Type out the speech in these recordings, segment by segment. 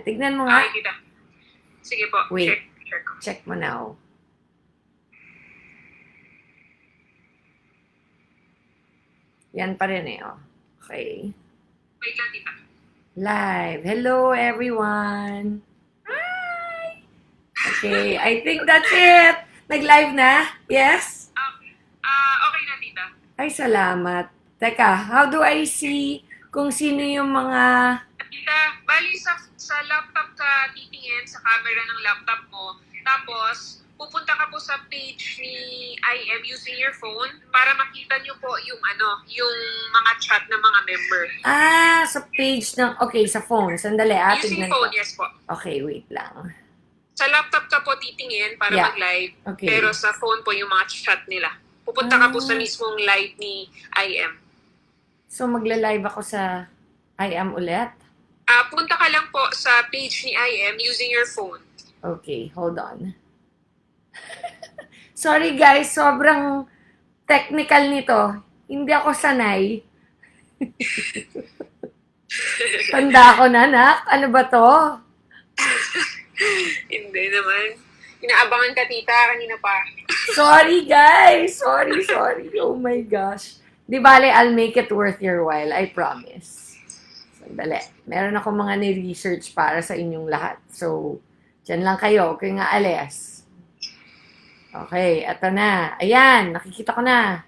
Tignan mo nga. Okay, tita. Sige po. Wait. Check ko. Check mo now. Yan pa rin eh, oh. Okay. Wait lang, tita. Live. Hello, everyone. Hi! Okay, I think that's it. Nag-live na? Yes? Okay na, tita. Ay, salamat. Teka, how do I see kung sino yung mga... Tita, bali sa laptop ka titingin, sa camera ng laptop mo. Tapos, pupunta ka po sa page ni IM using your phone para makita nyo po yung yung mga chat ng mga member. Sa page ng... Okay, sa phone. Sandali, Using tignan phone, ko. yes po. Okay, wait lang. Sa laptop ka po titingin para Yeah. mag-live, Okay. pero sa phone po yung mga chat nila. Pupunta ka po sa mismong live ni IM. So, magla-live ako sa IM ulit? Punta ka lang po sa page ni IM using your phone. Okay, hold on. Sorry guys, sobrang technical nito. Hindi ako sanay. Tanda ko na, nak. Ano ba to? Hindi naman. Inaabangan ka, tita, kanina pa. Sorry guys! Sorry. Oh my gosh. Di bale, I'll make it worth your while. I promise. Sandali. Meron ako mga ni-research para sa inyong lahat. So, dyan lang kayo. Okay nga, alis. Okay, eto na. Ayan, nakikita ko na.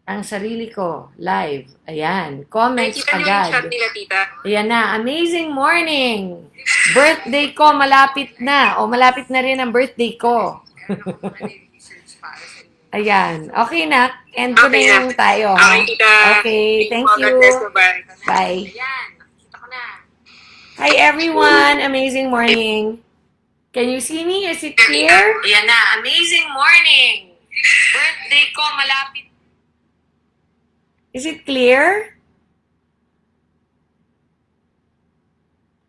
Ang sarili ko, live. Ayan, comments Nakikita niyo yung chat agad. nila, tita. Ayan na, amazing morning! Birthday ko, malapit na. O, malapit na rin ang birthday ko. Ayan, okay na. End ko na Okay na. yung tayo. Ha? Okay, tita. Okay, thank po. you. God bless. Bye-bye. Bye. Ayan, nakikita ko na. Hi everyone, amazing morning. Can you see me? Is it clear? Ayan na, amazing morning! Birthday ko, malapit. Is it clear?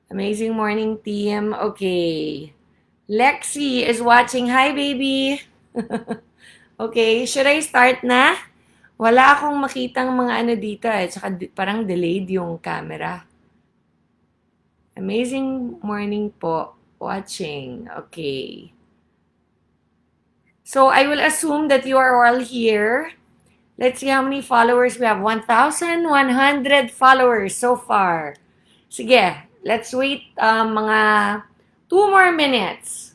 Amazing morning, team. Okay. Lexi is watching. Hi, baby. Okay, should I start na? Wala akong makitang mga ano dito eh. Tsaka parang delayed yung camera. Amazing morning po. Watching. Okay. So, I will assume that you are all here. Let's see how many followers we have. 1,100 followers so far. Sige, let's wait mga 2 more minutes.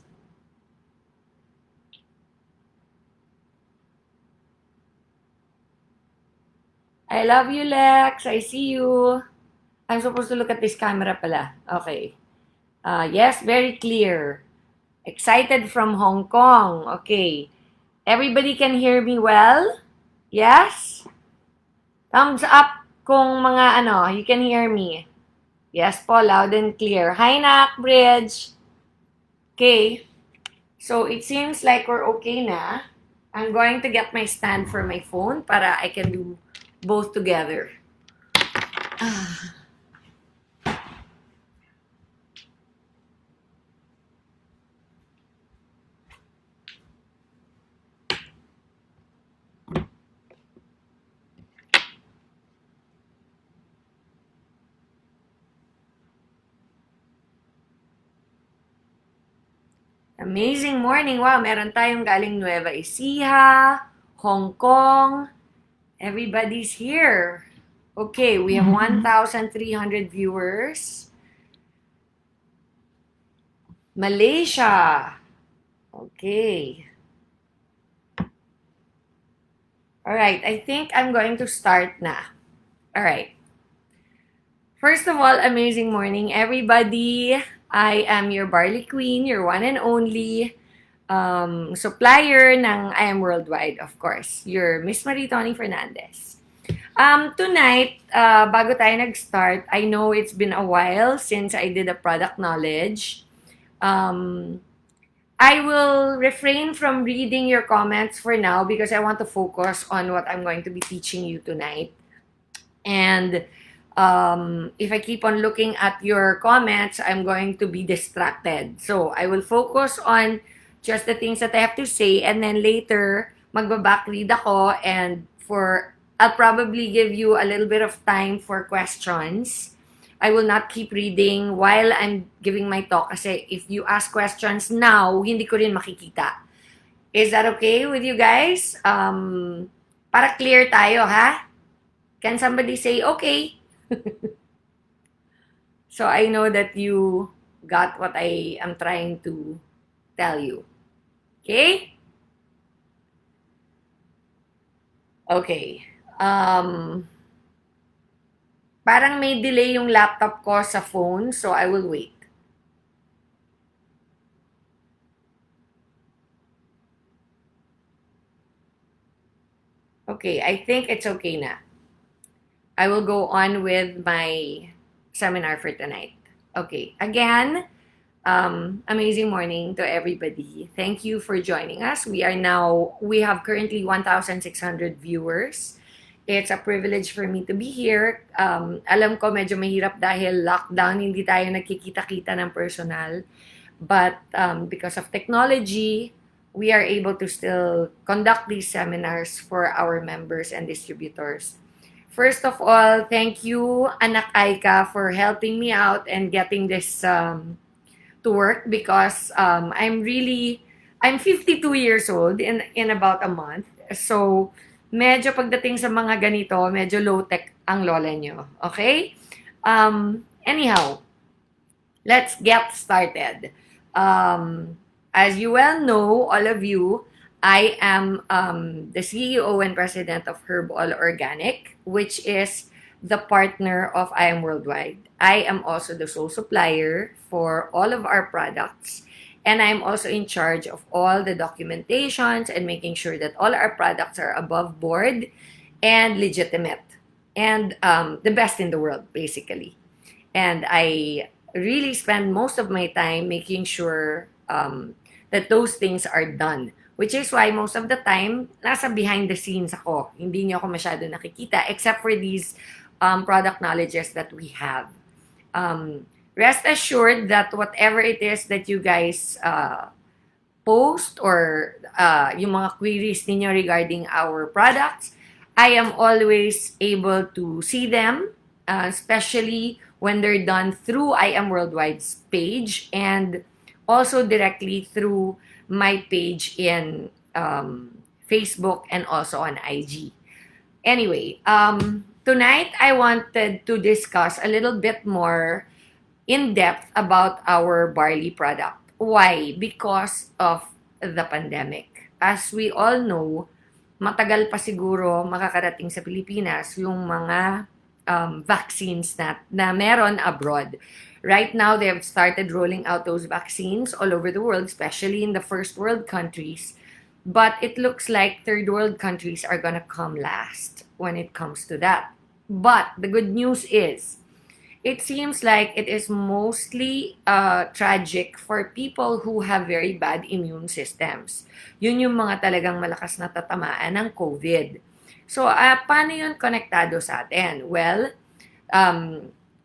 I love you, Lex. I see you. I'm supposed to look at this camera pala. Okay. Yes, very clear. Excited from Hong Kong. Okay. Everybody can hear me well? Yes? Thumbs up kung mga you can hear me. Yes po, loud and clear. Hi, Nak Bridge. Okay. So, it seems like we're okay na. I'm going to get my stand for my phone para I can do both together. Amazing morning. Wow, meron tayong galing Nueva Ecija, Hong Kong. Everybody's here. Okay, we have 1,300 viewers. Malaysia. Okay. Alright, I think I'm going to start na. Alright. First of all, amazing morning, everybody. I am your Barley Queen, your one and only supplier ng I Am Worldwide, of course. Your Miss MARITONI FERNANDEZ. Tonight, bago tayo nag-start, I know it's been a while since I did a product knowledge. I will refrain from reading your comments for now because I want to focus on what I'm going to be teaching you tonight. And if I keep on looking at your comments, I'm going to be distracted. So, I will focus on just the things that I have to say, and then later, magbabackread ako, and I'll probably give you a little bit of time for questions. I will not keep reading while I'm giving my talk kasi if you ask questions now, hindi ko rin makikita. Is that okay with you guys? Para clear tayo, ha? Can somebody say okay? So I know that you got what I am trying to tell you. Okay? Okay. Parang may delay yung laptop ko sa phone, so I will wait. Okay, I think it's okay na. I will go on with my seminar for tonight. Okay, again, amazing morning to everybody. Thank you for joining us. We have currently 1,600 viewers. It's a privilege for me to be here. Alam ko medyo mahirap dahil lockdown, hindi tayo nagkikita-kita ng personal. But because of technology, we are able to still conduct these seminars for our members and distributors. First of all, thank you, Anak Aika, for helping me out and getting this to work because I'm 52 years old in about a month. So, medyo pagdating sa mga ganito, medyo low-tech ang lola nyo. Okay? Anyhow, let's get started. As you well know, all of you, I am the CEO and president of Herb All Organic, which is the partner of I Am Worldwide. I am also the sole supplier for all of our products, and I'm also in charge of all the documentations and making sure that all our products are above board and legitimate and the best in the world, basically. And I really spend most of my time making sure that those things are done. Which is why most of the time, nasa behind the scenes ako. Hindi niyo ako masyado nakikita except for these product knowledges that we have. Rest assured that whatever it is that you guys post or yung mga queries ninyo regarding our products, I am always able to see them, especially when they're done through I Am Worldwide's page and also directly through my page in Facebook and also on IG. Anyway, tonight I wanted to discuss a little bit more in depth about our barley product. Why? Because of the pandemic. As we all know, matagal pa siguro makakarating sa Pilipinas yung mga vaccines na meron abroad. Right now, they have started rolling out those vaccines all over the world, especially in the first world countries. But it looks like third world countries are gonna come last when it comes to that. But the good news is, it seems like it is mostly tragic for people who have very bad immune systems. Yun yung mga talagang malakas na tatamaan ng COVID. So, paano yun konektado sa atin? Well,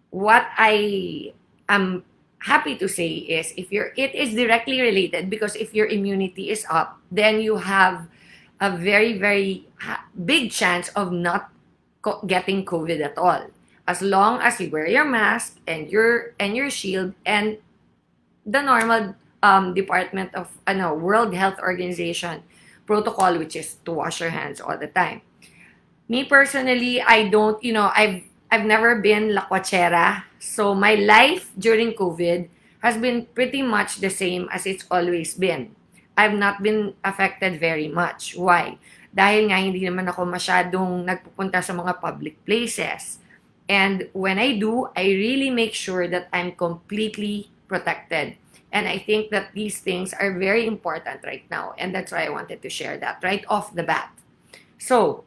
what I am happy to say is it is directly related because if your immunity is up, then you have a very, very big chance of not getting COVID at all. As long as you wear your mask and your shield and the normal Department of World Health Organization protocol, which is to wash your hands all the time. Me personally, I don't, I've never been lakwachera. So my life during COVID has been pretty much the same as it's always been. I've not been affected very much. Why? Dahil nga hindi naman ako masyadong nagpupunta sa mga public places. And when I do, I really make sure that I'm completely protected. And I think that these things are very important right now. And that's why I wanted to share that right off the bat. So,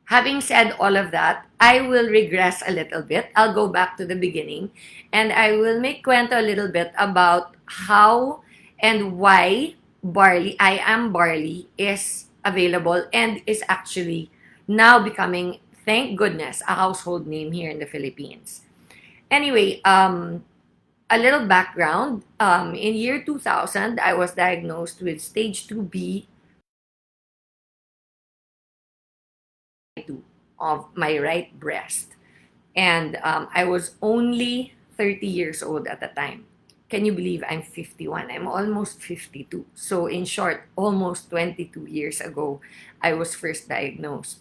having said all of that, I will regress a little bit. I'll go back to the beginning. And I will make kwento a little bit about how and why I Am Barley is available and is actually now becoming, thank goodness, a household name here in the Philippines. Anyway, a little background. In year 2000, I was diagnosed with stage 2B of my right breast. And I was only 30 years old at the time. Can you believe I'm 51? I'm almost 52. So in short, almost 22 years ago, I was first diagnosed.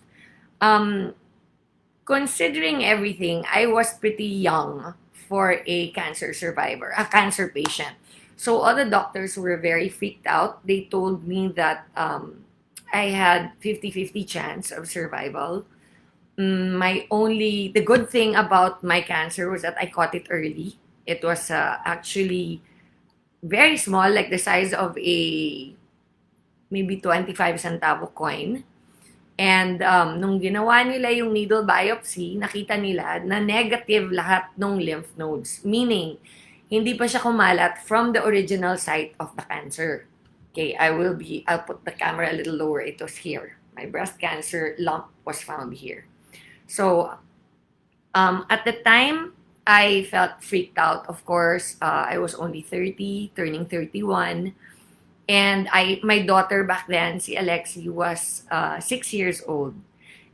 Um, Considering everything, I was pretty young for a cancer survivor, a cancer patient. So all the doctors were very freaked out. They told me that I had 50-50 chance of survival. The good thing about my cancer was that I caught it early. It was actually very small, like the size of a maybe 25 centavo coin. And nung ginawa nila yung needle biopsy, nakita nila na negative lahat ng lymph nodes. Meaning, hindi pa siya kumalat from the original site of the cancer. Okay, I'll put the camera a little lower. It was here. My breast cancer lump was found here. So, at the time, I felt freaked out. Of course, I was only 30, turning 31. And my daughter back then, si Alexi, was 6 years old.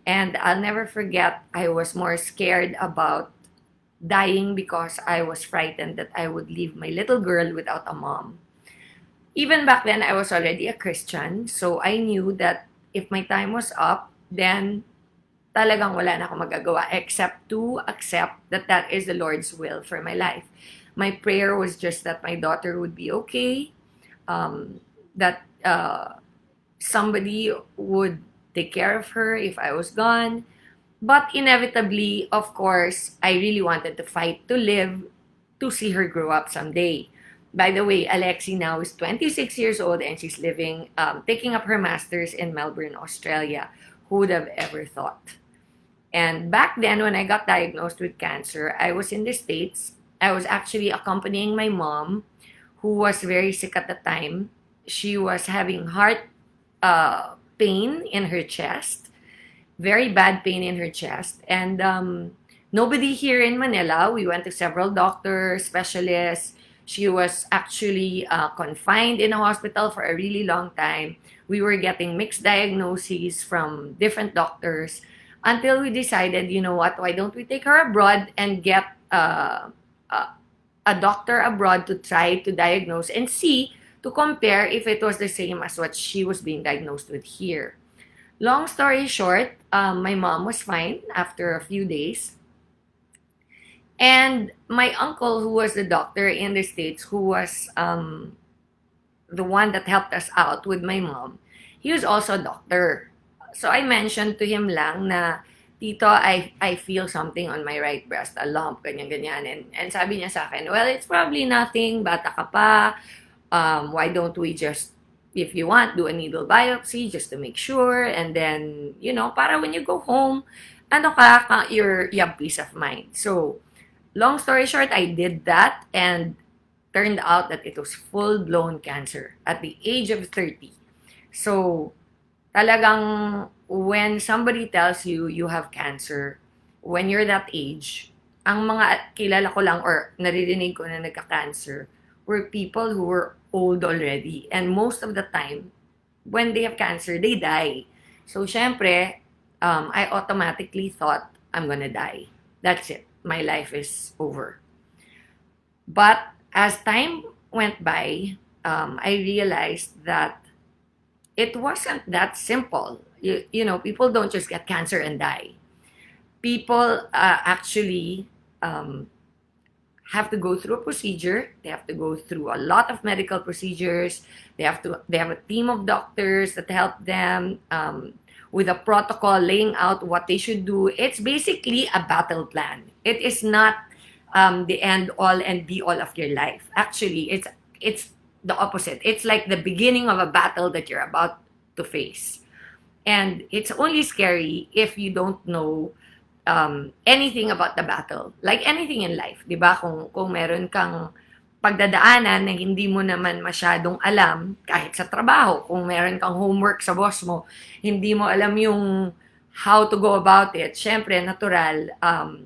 And I'll never forget, I was more scared about dying because I was frightened that I would leave my little girl without a mom. Even back then, I was already a Christian. So I knew that if my time was up, then talagang wala na akong magagawa except to accept that that is the Lord's will for my life. My prayer was just that my daughter would be okay, that somebody would take care of her if I was gone. But inevitably, of course, I really wanted to fight to live to see her grow up someday. By the way, Alexi now is 26 years old and she's living, taking up her master's in Melbourne, Australia. Who would have ever thought? And back then, when I got diagnosed with cancer, I was in the States. I was actually accompanying my mom, who was very sick at the time. She was having heart pain in her chest, very bad pain in her chest. And nobody here in Manila. We went to several doctors, specialists. She was actually confined in a hospital for a really long time. We were getting mixed diagnoses from different doctors until we decided, you know what, why don't we take her abroad and get a doctor abroad to try to diagnose and see, to compare if it was the same as what she was being diagnosed with here. Long story short, my mom was fine after a few days. And my uncle, who was the doctor in the States, who was the one that helped us out with my mom, he was also a doctor. So I mentioned to him lang na, Tito, I feel something on my right breast, a lump, ganyan-ganyan. And sabi niya sa akin, well, it's probably nothing, bata ka pa. Why don't we just, if you want, do a needle biopsy just to make sure. And then, para when you go home, you have peace of mind. So, long story short, I did that and turned out that it was full-blown cancer at the age of 30. So, talagang when somebody tells you you have cancer, when you're that age, ang mga kilala ko lang or naririnig ko na nagka-cancer were people who were old already. And most of the time, when they have cancer, they die. So, syempre, I automatically thought, I'm gonna die. That's it. My life is over. But as time went by, I realized that it wasn't that simple. People don't just get cancer and die. People actually have to go through a procedure. They have to go through a lot of medical procedures. They have a team of doctors that help them with a protocol laying out what they should do. It's basically a battle plan. It is not the end all and be all of your life. Actually, it's the opposite. It's like the beginning of a battle that you're about to face. And it's only scary if you don't know anything about the battle. Like anything in life, di ba? Kung meron kang pagdadaanan na hindi mo naman masyadong alam, kahit sa trabaho, kung meron kang homework sa boss mo, hindi mo alam yung how to go about it, syempre, natural,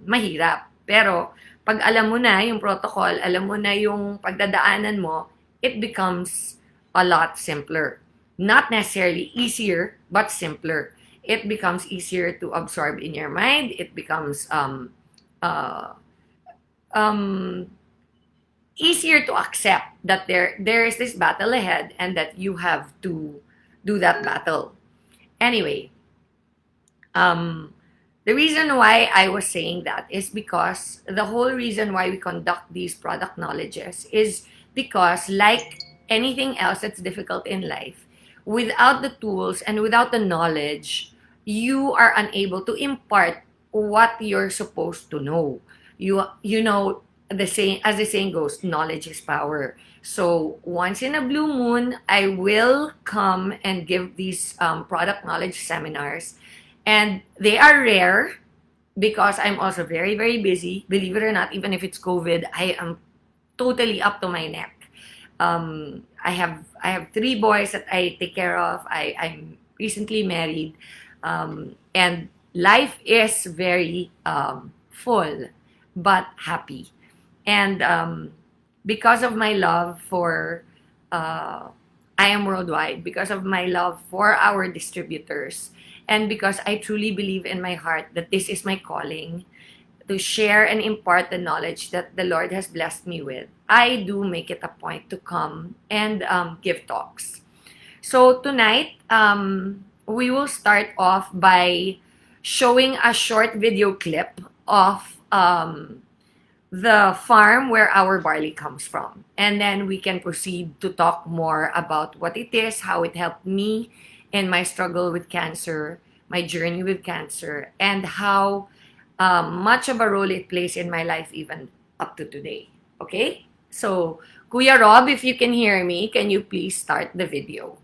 mahirap. Pero, pag alam mo na yung protocol, alam mo na yung pagdadaanan mo, it becomes a lot simpler. Not necessarily easier, but simpler. It becomes easier to absorb in your mind. It becomes uh, um, easier to accept that there is this battle ahead and that you have to do that battle. Anyway, um, the reason why I was saying that is because the whole reason why we conduct these product knowledges is because, like anything else that's difficult in life, without the tools and without the knowledge, you are unable to impart what you're supposed to know. You know, the saying, as the saying goes, knowledge is power. So once in a blue moon, I will come and give these product knowledge seminars, and they are rare because I'm also very, very busy. Believe it or not, even if it's COVID, I am totally up to my neck. I have three boys that I take care of. I'm recently married, and life is very full, but happy. And because of my love for uh, I am worldwide, because of my love for our distributors, and because I truly believe in my heart that this is my calling to share and impart the knowledge that the Lord has blessed me with, I do make it a point to come and give talks. So tonight, we will start off by showing a short video clip of the farm where our barley comes from. And then we can proceed to talk more about what it is, how it helped me in my struggle with cancer, my journey with cancer, and how much of a role it plays in my life even up to today. Okay? So, Kuya Rob, if you can hear me, can you please start the video?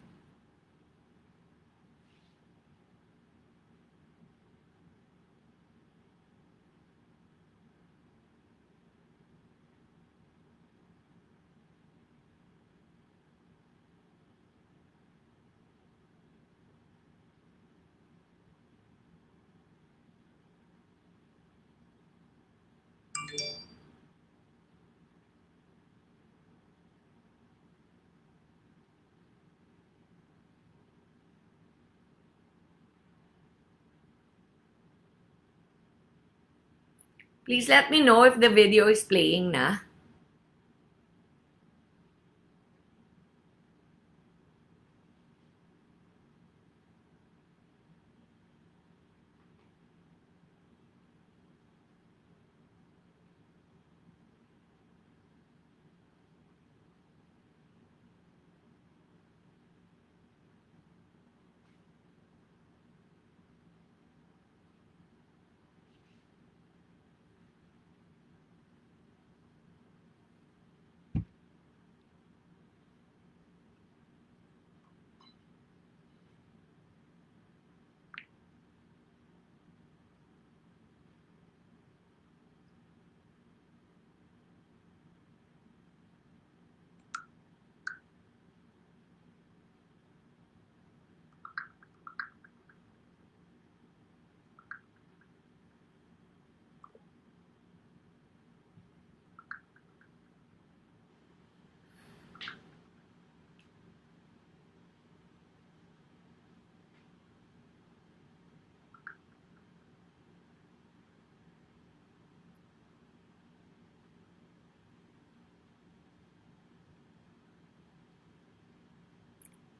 Please let me know if the video is playing na.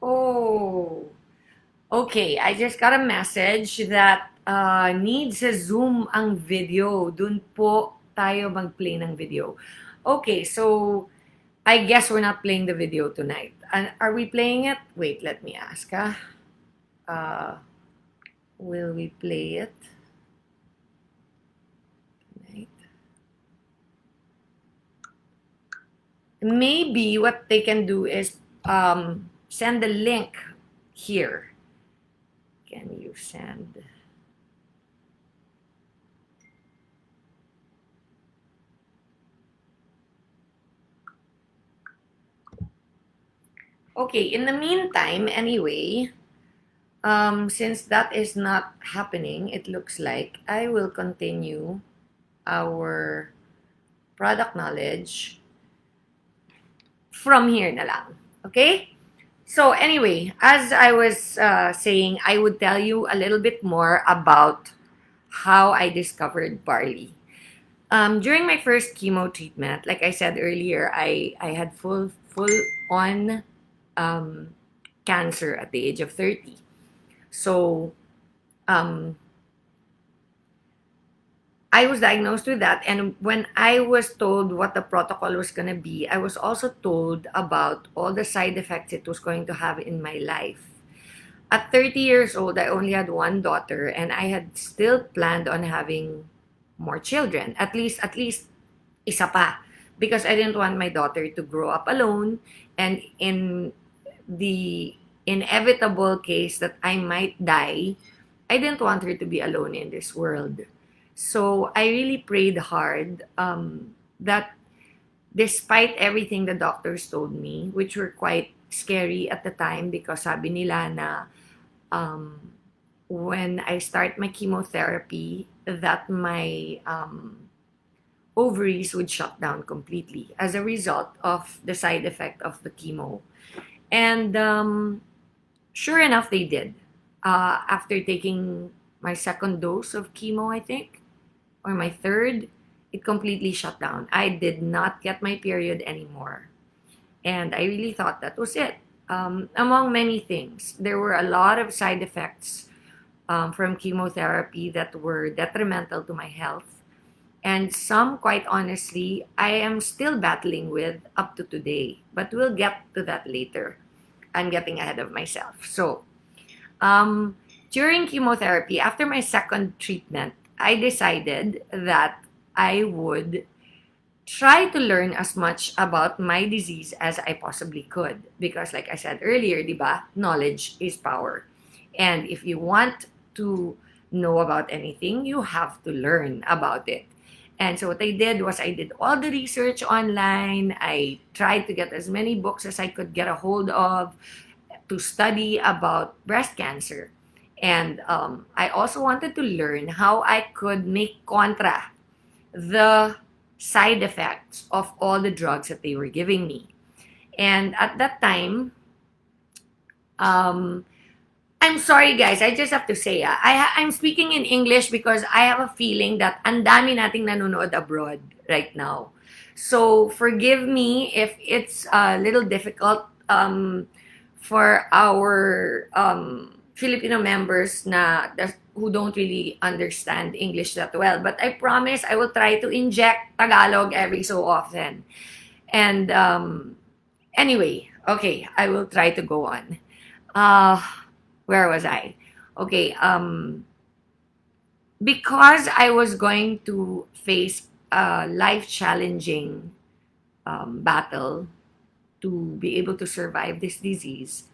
Oh, okay. I just got a message that needs a zoom ang video. Dun po tayo mag-play ng video. Okay, so I guess we're not playing the video tonight. And are we playing it? Wait, let me ask. Uh, will we play it tonight? Maybe what they can do is send the link here. Can you send? Okay, in the meantime, anyway, since that is not happening, it looks like I will continue our product knowledge from here na lang. Okay? So anyway, as I was saying, I would tell you a little bit more about how I discovered barley. During my first chemo treatment, like I said earlier, I had full on um, cancer at the age of 30. So um, I was diagnosed with that, and when I was told what the protocol was going to be, I was also told about all the side effects it was going to have in my life. At 30 years old, I only had one daughter, and I had still planned on having more children. At least isa pa, because I didn't want my daughter to grow up alone, and in the inevitable case that I might die, I didn't want her to be alone in this world. So I really prayed hard that despite everything the doctors told me, which were quite scary at the time because sabi nila na um, when I start my chemotherapy, that my ovaries would shut down completely as a result of the side effect of the chemo. And sure enough, they did. After taking my second dose of chemo, I think, or my third, it completely shut down. I did not get my period anymore. And I really thought that was it. Among many things, there were a lot of side effects from chemotherapy that were detrimental to my health. And some, quite honestly, I am still battling with up to today. But we'll get to that later. I'm getting ahead of myself. So, um, during chemotherapy, after my second treatment, I decided that I would try to learn as much about my disease as I possibly could. Because, like I said earlier, diba, knowledge is power. And if you want to know about anything, you have to learn about it. And so what I did was I did all the research online. I tried to get as many books as I could get a hold of to study about breast cancer. And I also wanted to learn how I could make contra the side effects of all the drugs that they were giving me. And at that time, um, I'm sorry guys, I just have to say, I'm speaking in English because I have a feeling that ang dami nating nanonood abroad right now. So forgive me if it's a little difficult for our Filipino members who don't really understand English that well. But I promise I will try to inject Tagalog every so often. And anyway, okay, I will try to go on. Uh, where was I? Okay, because I was going to face a life challenging battle to be able to survive this disease,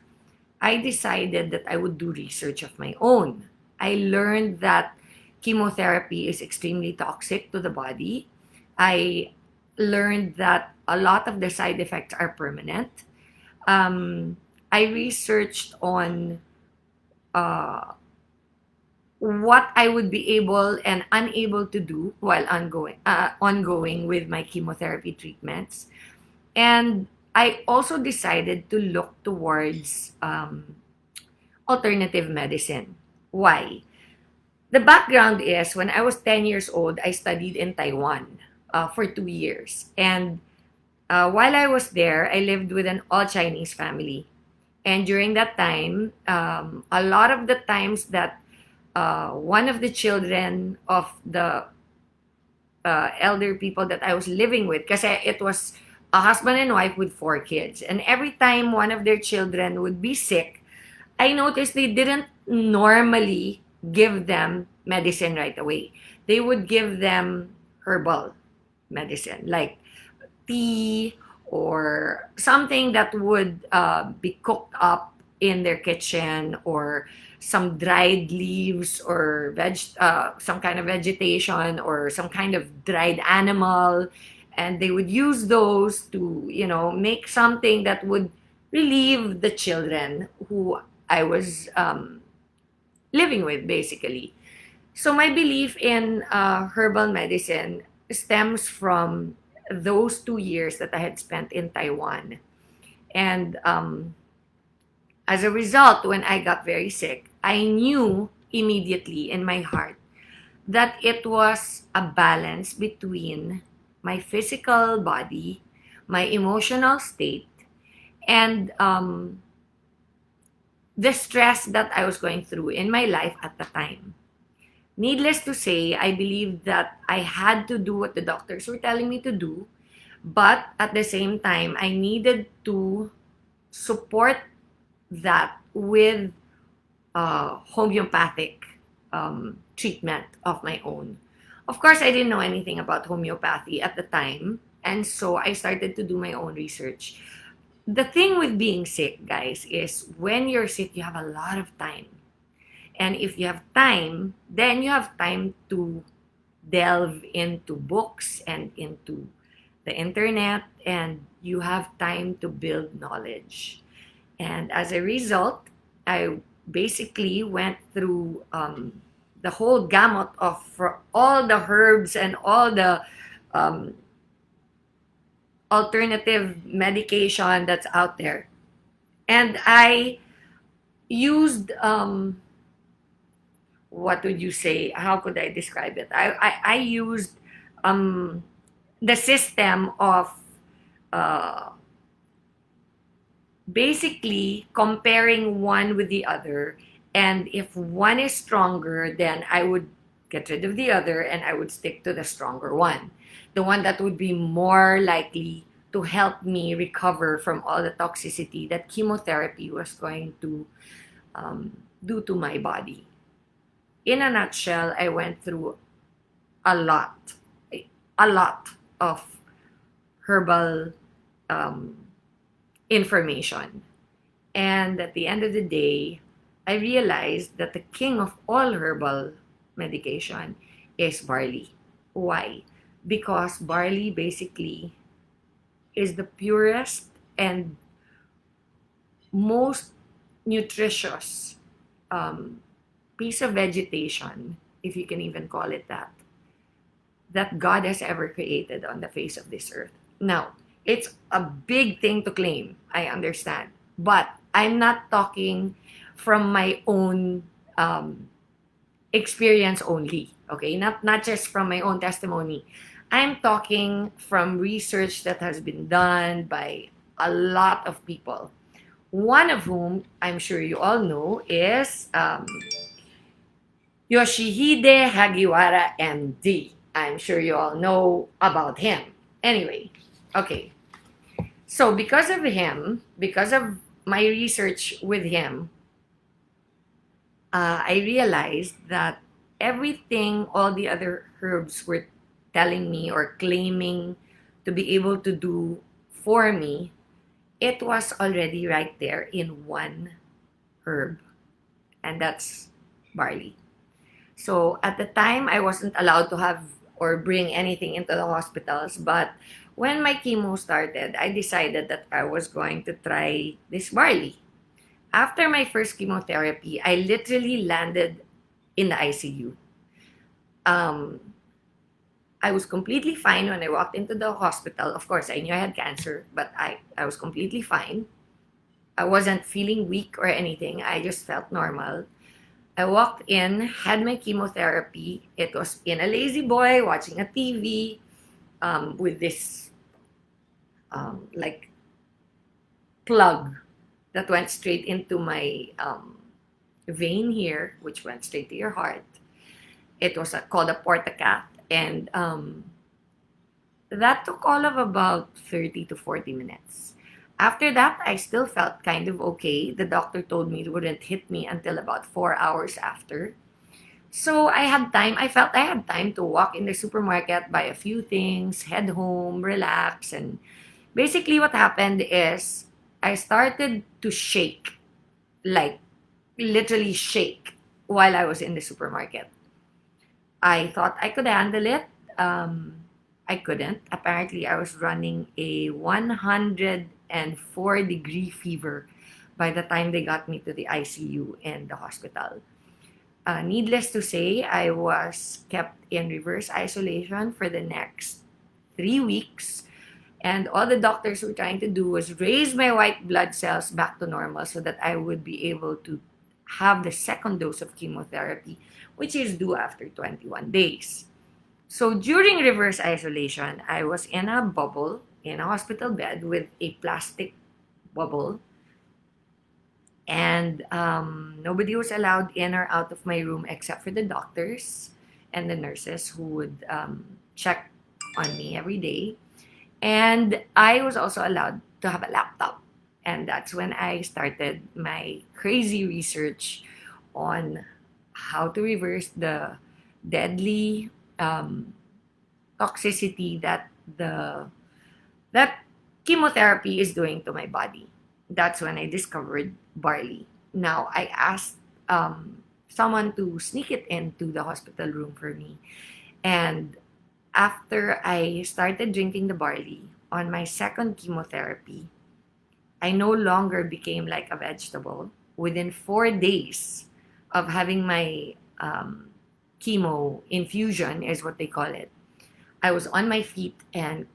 I decided that I would do research of my own. I learned that chemotherapy is extremely toxic to the body. I learned that a lot of the side effects are permanent. I researched on uh, what I would be able and unable to do while ongoing with my chemotherapy treatments. And I also decided to look towards alternative medicine. Why? The background is when I was 10 years old, I studied in Taiwan for 2 years. And while I was there, I lived with an all Chinese family. And during that time, a lot of the times that one of the children of the elder people that I was living with, because it was a husband and wife with 4 kids. And every time one of their children would be sick, I noticed they didn't normally give them medicine right away. They would give them herbal medicine, like tea or something that would be cooked up in their kitchen, or some dried leaves or some kind of vegetation or some kind of dried animal, and they would use those to make something that would relieve the children who I was living with, basically. So my belief in herbal medicine stems from those 2 years that I had spent in Taiwan. And as a result, when I got very sick, I knew immediately in my heart that it was a balance between my physical body, my emotional state, and the stress that I was going through in my life at the time. Needless to say, I believe that I had to do what the doctors were telling me to do, but at the same time, I needed to support that with homeopathic treatment of my own. Of course, I didn't know anything about homeopathy at the time, and so I started to do my own research. The thing with being sick, guys, is when you're sick, you have a lot of time. And if you have time, then you have time to delve into books and into the internet, and you have time to build knowledge. And as a result, I basically went through the whole gamut of for all the herbs and all the um, alternative medication that's out there. And I used, what would you say? How could I describe it? I used um, the system of uh, basically comparing one with the other. And if one is stronger, then I would get rid of the other and I would stick to the stronger one. The one that would be more likely to help me recover from all the toxicity that chemotherapy was going to do to my body. In a nutshell, I went through a lot, a lot of herbal um, information. And at the end of the day, I realized that the king of all herbal medication is barley. Why? Because barley basically is the purest and most nutritious um, piece of vegetation, if you can even call it that God has ever created on the face of this earth. Now, it's a big thing to claim, I understand. But I'm not talking from my own experience only, okay? Not just from my own testimony. I'm talking from research that has been done by a lot of people. One of whom I'm sure you all know is Yoshihide Hagiwara, MD. I'm sure you all know about him. Anyway, okay. So because of him, because of my research with him, I realized that everything all the other herbs were telling me or claiming to be able to do for me, it was already right there in one herb, and that's barley. So at the time, I wasn't allowed to have or bring anything into the hospitals. But when my chemo started, I decided that I was going to try this barley. After my first chemotherapy, I literally landed in the ICU. Um, I was completely fine when I walked into the hospital. Of course, I knew I had cancer, but I was completely fine. I wasn't feeling weak or anything. I just felt normal. I walked in, had my chemotherapy. It was in a lazy boy watching a TV with this like plug that went straight into my vein here, which went straight to your heart. It was called a portacath, and that took all of about 30 to 40 minutes. After that, I still felt kind of okay. The doctor told me it wouldn't hit me until about 4 hours after. So I had time. I felt I had time to walk in the supermarket, buy a few things, head home, relax. And basically, what happened is I started to shake, like literally shake, while I was in the supermarket. I thought I could handle it. I couldn't. Apparently, I was running a 104-degree fever by the time they got me to the ICU and the hospital. Needless to say, I was kept in reverse isolation for the next 3 weeks. And all the doctors were trying to do was raise my white blood cells back to normal so that I would be able to have the second dose of chemotherapy, which is due after 21 days. So during reverse isolation, I was in a bubble in a hospital bed with a plastic bubble, and nobody was allowed in or out of my room except for the doctors and the nurses who would check on me every day. And I was also allowed to have a laptop. And that's when I started my crazy research on how to reverse the deadly toxicity that chemotherapy is doing to my body. That's when I discovered barley. Now I asked someone to sneak it into the hospital room for me, and after I started drinking the barley on my second chemotherapy, I no longer became like a vegetable. Within 4 days of having my chemo infusion, is what they call it, I was on my feet and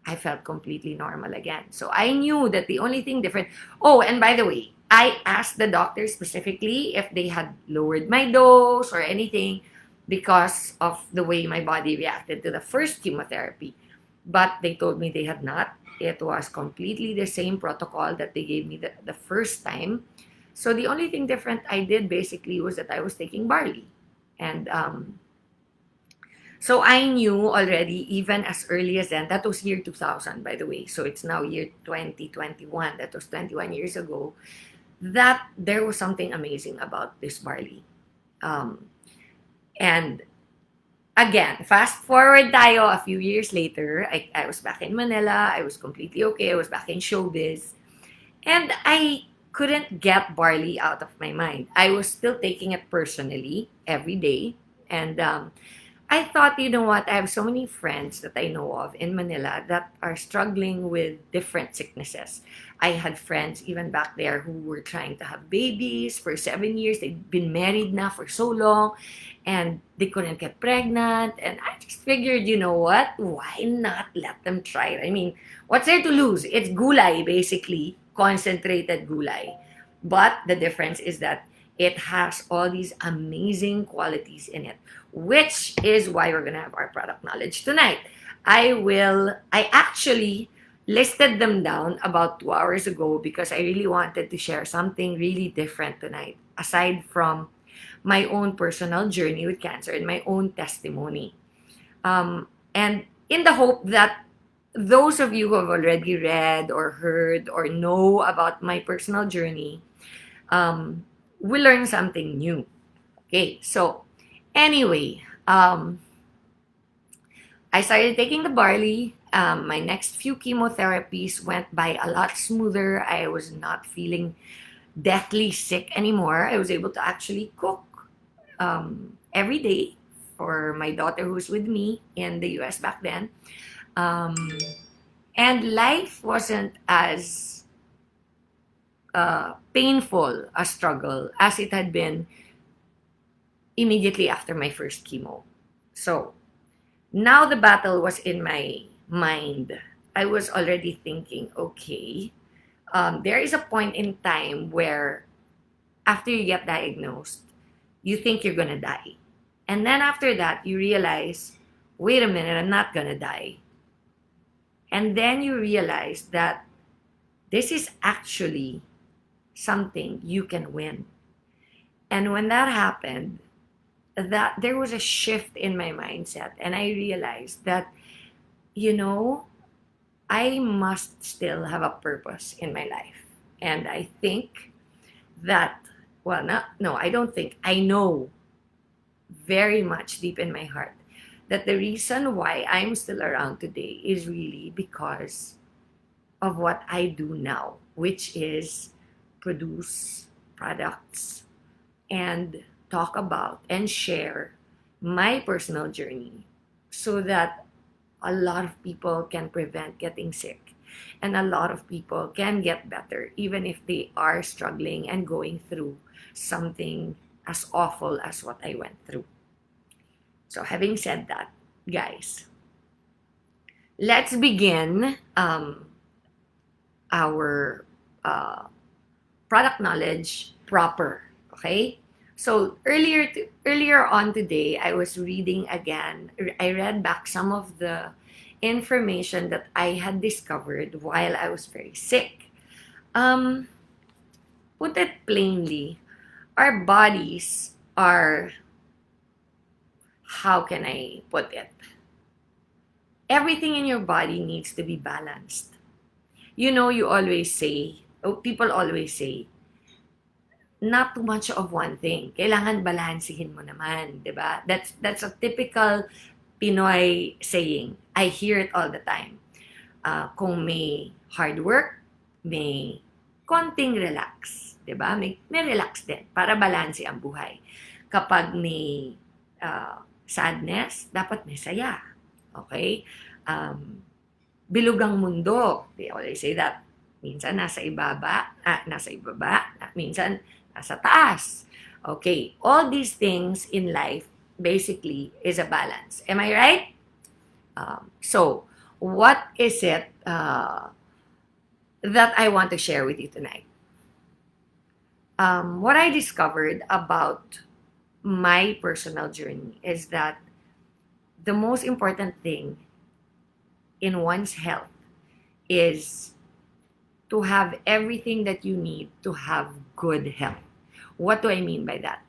I felt completely normal again. So I knew that the only thing different. Oh, and by the way, I asked the doctor specifically if they had lowered my dose or anything because of the way my body reacted to the first chemotherapy. But they told me they had not. It was completely the same protocol that they gave me the first time. So the only thing different I did basically was that I was taking barley. And so I knew already, even as early as then, that was year 2000, by the way. So it's now year 2021. That was 21 years ago. That there was something amazing about this barley. Um, and again, fast forward tayo a few years later, I was back in Manila. I was completely okay. I was back in showbiz. And I couldn't get barley out of my mind. I was still taking it personally every day. And I thought, you know what, I have so many friends that I know of in Manila that are struggling with different sicknesses. I had friends even back there who were trying to have babies for 7 years. They'd been married now for so long and they couldn't get pregnant. And I just figured, you know what, why not let them try it? I mean, what's there to lose? It's gulay, basically, concentrated gulay. But the difference is that it has all these amazing qualities in it, which is why we're going to have our product knowledge tonight. I actually listed them down about 2 hours ago because I really wanted to share something really different tonight, aside from my own personal journey with cancer and my own testimony. And in the hope that those of you who have already read or heard or know about my personal journey will learn something new. Okay, so anyway, I started taking the barley. My next few chemotherapies went by a lot smoother. I was not feeling deathly sick anymore. I was able to actually cook every day for my daughter who's with me in the US back then. Um, and life wasn't as painful a struggle as it had been immediately after my first chemo. So now the battle was in my mind. I was already thinking, okay, there is a point in time where after you get diagnosed, you think you're gonna die. And then after that, you realize, wait a minute, I'm not gonna die. And then you realize that this is actually something you can win. And when that happened, that there was a shift in my mindset, and I realized that, you know, I must still have a purpose in my life. And I think that, well, no, I don't think, I know very much deep in my heart that the reason why I'm still around today is really because of what I do now, which is produce products and talk about and share my personal journey so that a lot of people can prevent getting sick and a lot of people can get better even if they are struggling and going through something as awful as what I went through. So having said that, guys, let's begin our product knowledge proper. Okay? So earlier on today, I was reading again. I read back some of the information that I had discovered while I was very sick. Um, put it plainly, our bodies are, how can I put it? Everything in your body needs to be balanced. You always say, people always say, not too much of one thing. Kailangan balansehin mo naman, 'di ba? That's a typical Pinoy saying. I hear it all the time. Kung may hard work, may konting relax, 'di ba? May relax din para balanse ang buhay. Kapag may sadness, dapat may saya. Okay? Bilog ang mundo. They always say that. Minsan nasa ibaba, minsan nasa taas. Okay, all these things in life basically is a balance. Am I right? So, what is it that I want to share with you tonight? What I discovered about my personal journey is that the most important thing in one's health is to have everything that you need to have good health. What do I mean by that?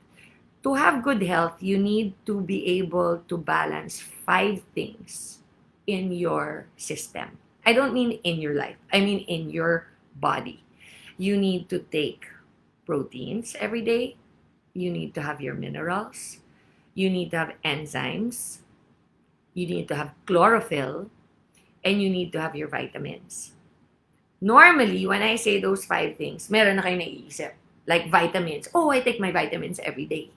To have good health, you need to be able to balance 5 things in your system. I don't mean in your life, I mean in your body. You need to take proteins every day. You need to have your minerals. You need to have enzymes. You need to have chlorophyll. And you need to have your vitamins. Normally, when I say those 5 things, meron na kayo naiisip. Like vitamins. Oh, I take my vitamins every day.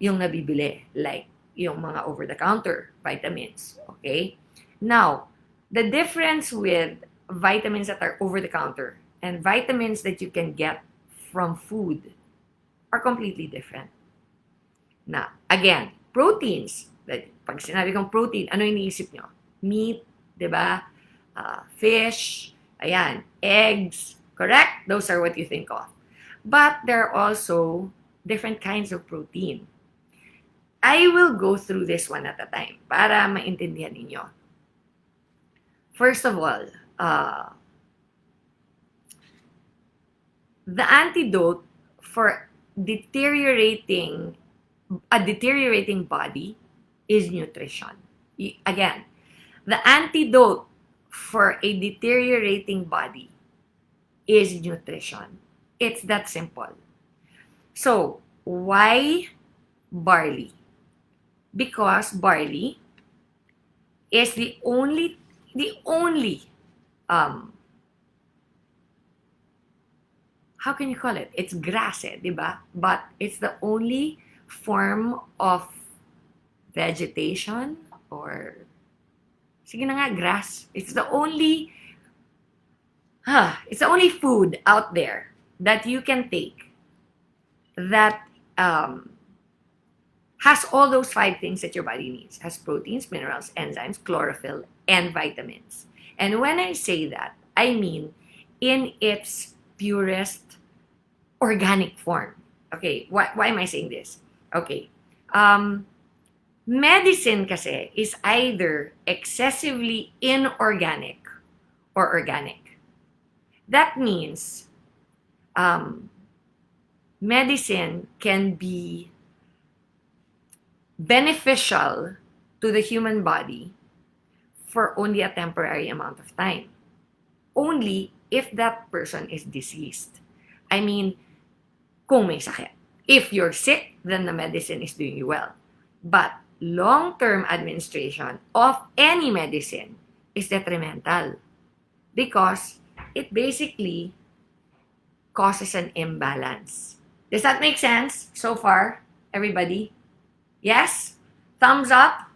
Yung nabibili. Like, yung mga over-the-counter vitamins. Okay? Now, the difference with vitamins that are over-the-counter and vitamins that you can get from food are completely different. Na, again, proteins. Pag sinabi kong protein, ano yung iniisip nyo? Meat, diba? Fish, ayan, eggs, correct? Those are what you think of. But there are also different kinds of protein. I will go through this one at a time para maintindihan ninyo. First of all, the antidote for a deteriorating body is nutrition. Again, the antidote for a deteriorating body is nutrition. It's that simple. So, why barley? Because barley is the only how can you call it? It's grass, diba? But it's the only form of vegetation or sige na nga, grass. It's the only food out there that you can take that has all those 5 things that your body needs. Has proteins, minerals, enzymes, chlorophyll, and vitamins. And when I say that, I mean in its purest organic form. Okay, why am I saying this? Okay, medicine kasi is either excessively inorganic or organic. That means medicine can be beneficial to the human body for only a temporary amount of time. Only if that person is diseased. I mean, kung may sakit. If you're sick, then the medicine is doing you well. But long-term administration of any medicine is detrimental because it basically causes an imbalance. Does that make sense so far, everybody? Yes? Thumbs up?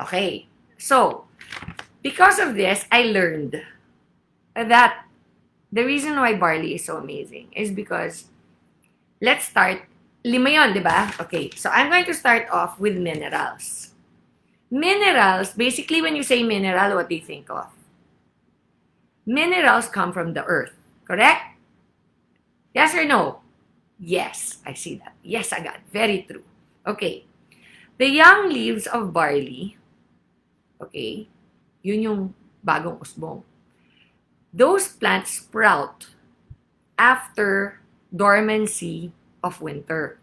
Okay. So, because of this, I learned that the reason why barley is so amazing is because, let's start, 5 yun, di ba? Okay, so I'm going to start off with minerals. Minerals, basically when you say mineral, what do you think of? Minerals come from the earth, correct? Yes or no? Yes, I see that. Yes, agad. Very true. Okay. The young leaves of barley, okay, yun yung bagong usbong. Those plants sprout after dormancy of winter.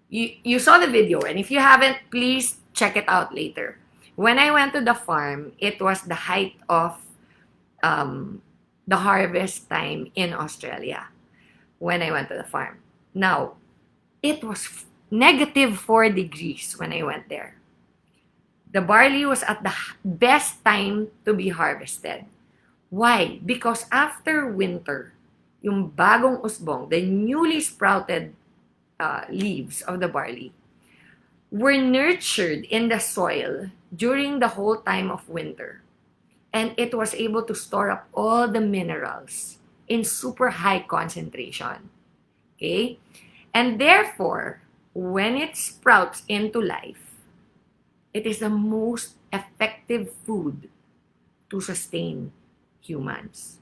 You saw the video, and if you haven't, please check it out later. When I went to the farm, it was the height of the harvest time in Australia when I went to the farm. Now, it was negative 4 degrees when I went there. The barley was at the best time to be harvested. Why? Because after winter, yung bagong usbong, the newly sprouted leaves of the barley, were nurtured in the soil during the whole time of winter. And it was able to store up all the minerals in super high concentration. Okay? And therefore, when it sprouts into life, it is the most effective food to sustain humans.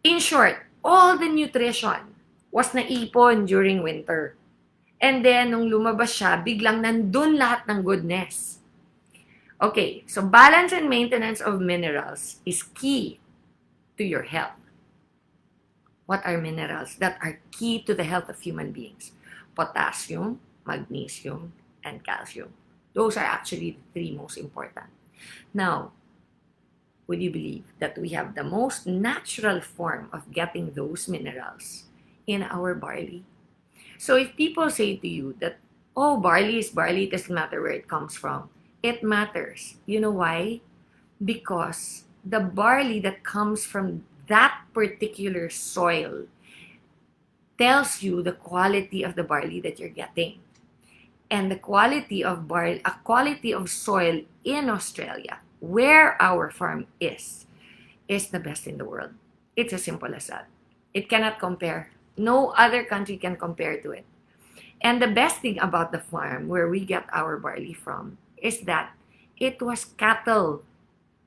In short, all the nutrition was naipon during winter. And then, nung lumabas siya, biglang nandun lahat ng goodness. Okay, so balance and maintenance of minerals is key to your health. What are minerals that are key to the health of human beings? Potassium, magnesium, and calcium. Those are actually the three most important. Now, would you believe that we have the most natural form of getting those minerals in our barley? So if people say to you that, oh, barley is barley, it doesn't matter where it comes from, it matters. You know why? Because the barley that comes from that particular soil tells you the quality of the barley that you're getting. And the quality of barley, a quality of soil in Australia, where our farm is the best in the world. It's as simple as that. It cannot compare. No other country can compare to it. And the best thing about the farm where we get our barley from is that it was cattle.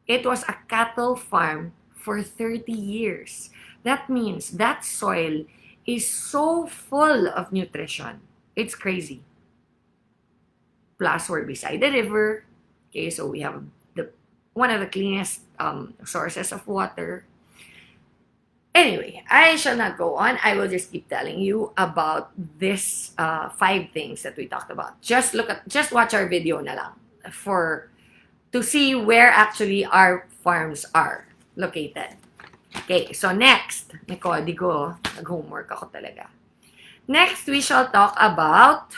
It was a cattle farm for 30 years. That means that soil is so full of nutrition. It's crazy. Plus, we're beside the river. Okay, so we have one of the cleanest sources of water. Anyway, I shall not go on. I will just keep telling you about this 5 things that we talked about. Just watch our video na lang to see where actually our farms are located. Okay, so next, Nicole, nag-homework ako talaga. Next, we shall talk about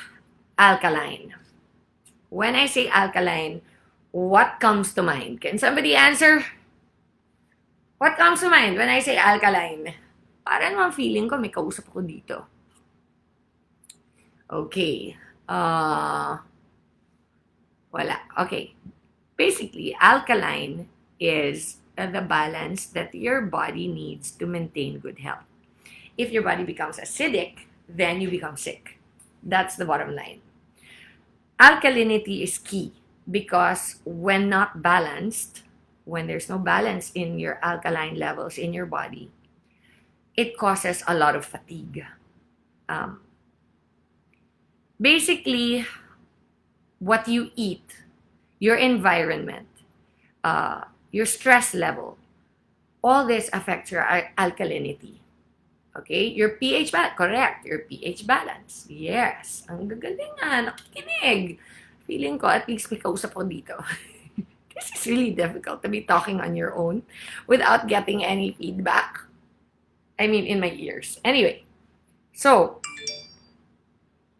alkaline. When I say alkaline, what comes to mind? Can somebody answer? What comes to mind when I say alkaline? Parang naman feeling ko may kausap ako dito. Okay. Wala. Okay. Basically, alkaline is the balance that your body needs to maintain good health. If your body becomes acidic, then you become sick. That's the bottom line. Alkalinity is key because when not balanced, when there's no balance in your alkaline levels in your body, it causes a lot of fatigue. Basically, what you eat, your environment, your stress level, all this affects your alkalinity. Okay? Your pH balance. Correct. Your pH balance. Yes. Ang gagaling nga. Nakikinig. Feeling ko, at least may kausap ko dito. This is really difficult to be talking on your own without getting any feedback. I mean, in my ears. Anyway. So,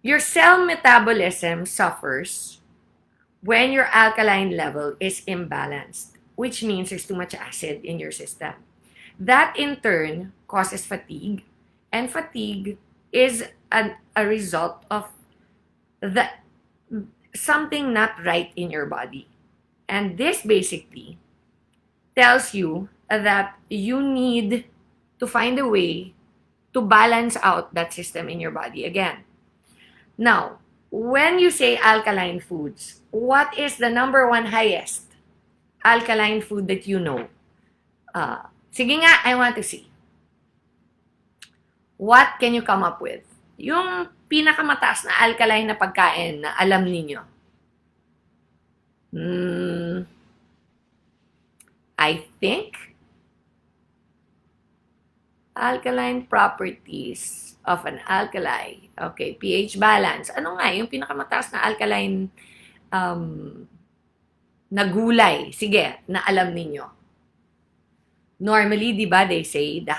your cell metabolism suffers when your alkaline level is imbalanced, which means there's too much acid in your system. That in turn causes fatigue, and fatigue is a result of something not right in your body. And this basically tells you that you need to find a way to balance out that system in your body again. Now, when you say alkaline foods, what is the number one highest alkaline food that you know? Sige nga, I want to see. What can you come up with? Yung pinakamataas na alkaline na pagkain na alam ninyo. I think alkaline properties of an alkali. Okay, pH balance. Ano nga yung pinakamataas na alkaline na gulay? Sige, na alam ninyo. Normally, di ba, they say the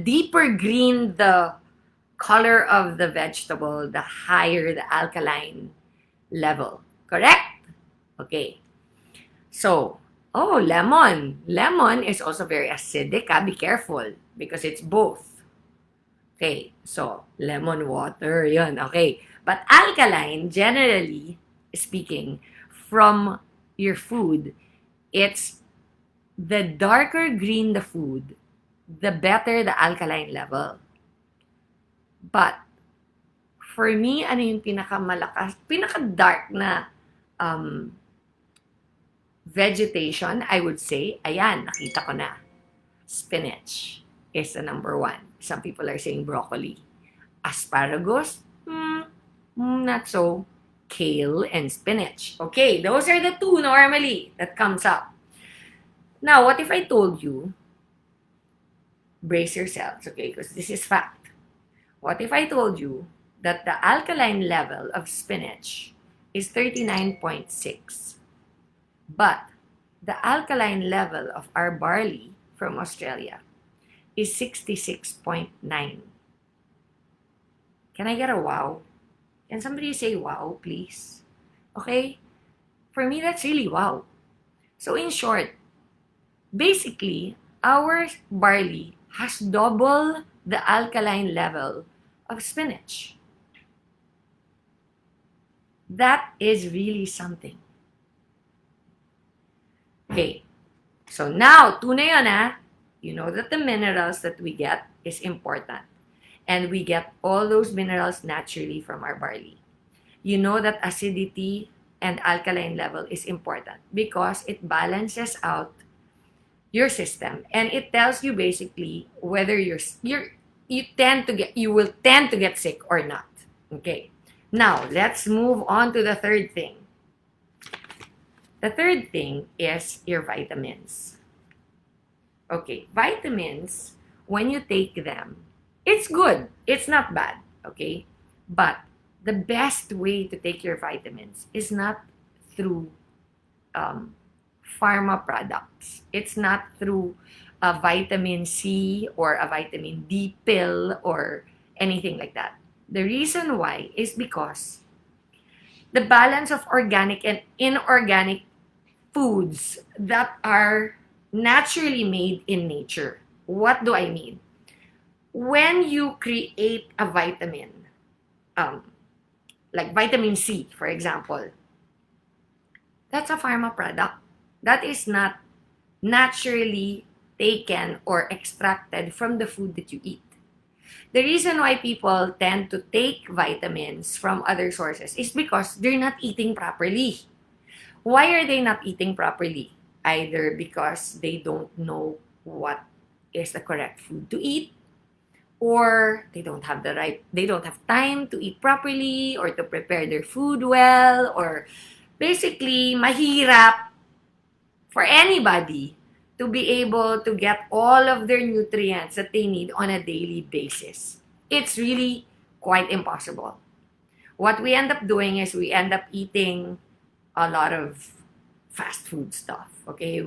deeper green the color of the vegetable, the higher the alkaline level. Correct? Okay. So, lemon. Lemon is also very acidic. Be careful because it's both. Okay, so lemon water, yun. Okay. But alkaline, generally speaking, from your food, it's the darker green the food, the better the alkaline level. But, for me, ano yung pinaka-dark na vegetation, I would say, ayan, nakita ko na. Spinach is the number one. Some people are saying broccoli. Asparagus, not so. Kale and spinach. Okay, those are the two normally that comes up. Now, what if I told you, brace yourselves, okay, because this is fact. What if I told you that the alkaline level of spinach is 39.6, but the alkaline level of our barley from Australia is 66.9? Can I get a wow? Can somebody say wow, please? Okay? For me, that's really wow. So in short, basically, our barley has double the alkaline level of spinach. That is really something. Okay. So now, two na yun, ha? You know that the minerals that we get is important. And we get all those minerals naturally from our barley. You know that acidity and alkaline level is important because it balances out your system and it tells you basically whether you will tend to get sick or not. Okay. Now, let's move on to the third thing. The third thing is your vitamins. Okay, vitamins, when you take them, it's good. It's not bad, okay? But the best way to take your vitamins is not through pharma products. It's not through a vitamin C or a vitamin D pill or anything like that. The reason why is because the balance of organic and inorganic foods that are naturally made in nature. What do I mean? When you create a vitamin, like vitamin C, for example, that's a pharma product. That is not naturally taken or extracted from the food that you eat. The reason why people tend to take vitamins from other sources is because they're not eating properly. Why are they not eating properly? Either because they don't know what is the correct food to eat, or they don't have time to eat properly or to prepare their food well, or basically mahirap for anybody to be able to get all of their nutrients that they need on a daily basis. It's really quite impossible. What we end up doing is we end up eating a lot of fast food stuff. Okay,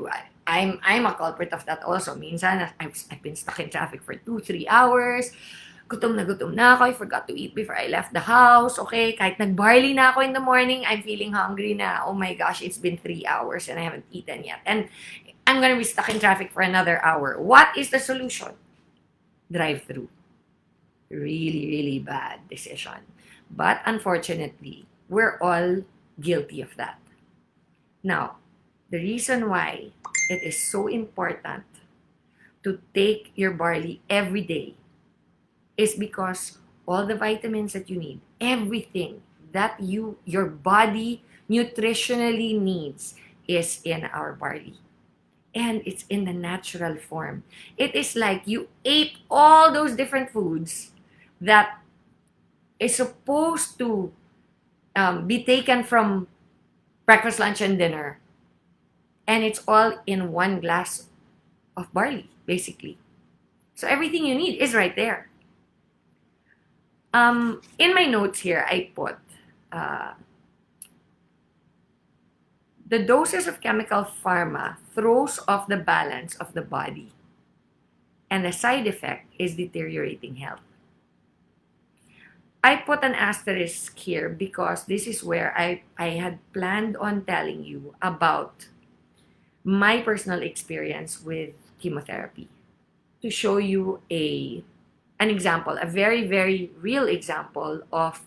I'm a culprit of that also. Minsan, I've been stuck in traffic for 2-3 hours. Gutom na ako. I forgot to eat before I left the house. Okay, kahit nag-barley na ako in the morning, I'm feeling hungry na. Oh my gosh, it's been 3 hours and I haven't eaten yet. And I'm gonna be stuck in traffic for another hour. What is the solution? Drive-through. Really, really bad decision. But unfortunately, we're all guilty of that. Now, the reason why it is so important to take your barley every day is because all the vitamins that you need, everything that your body nutritionally needs is in our barley. and it's in the natural form. It is like you ate all those different foods that is supposed to be taken from breakfast, lunch, and dinner, and it's all in one glass of barley, basically. So everything you need is right there. In my notes here, I put uh, the doses of chemical pharma throws off the balance of the body, and the side effect is deteriorating health. I put an asterisk here because this is where I had planned on telling you about my personal experience with chemotherapy, to show you an example, a very, very real example of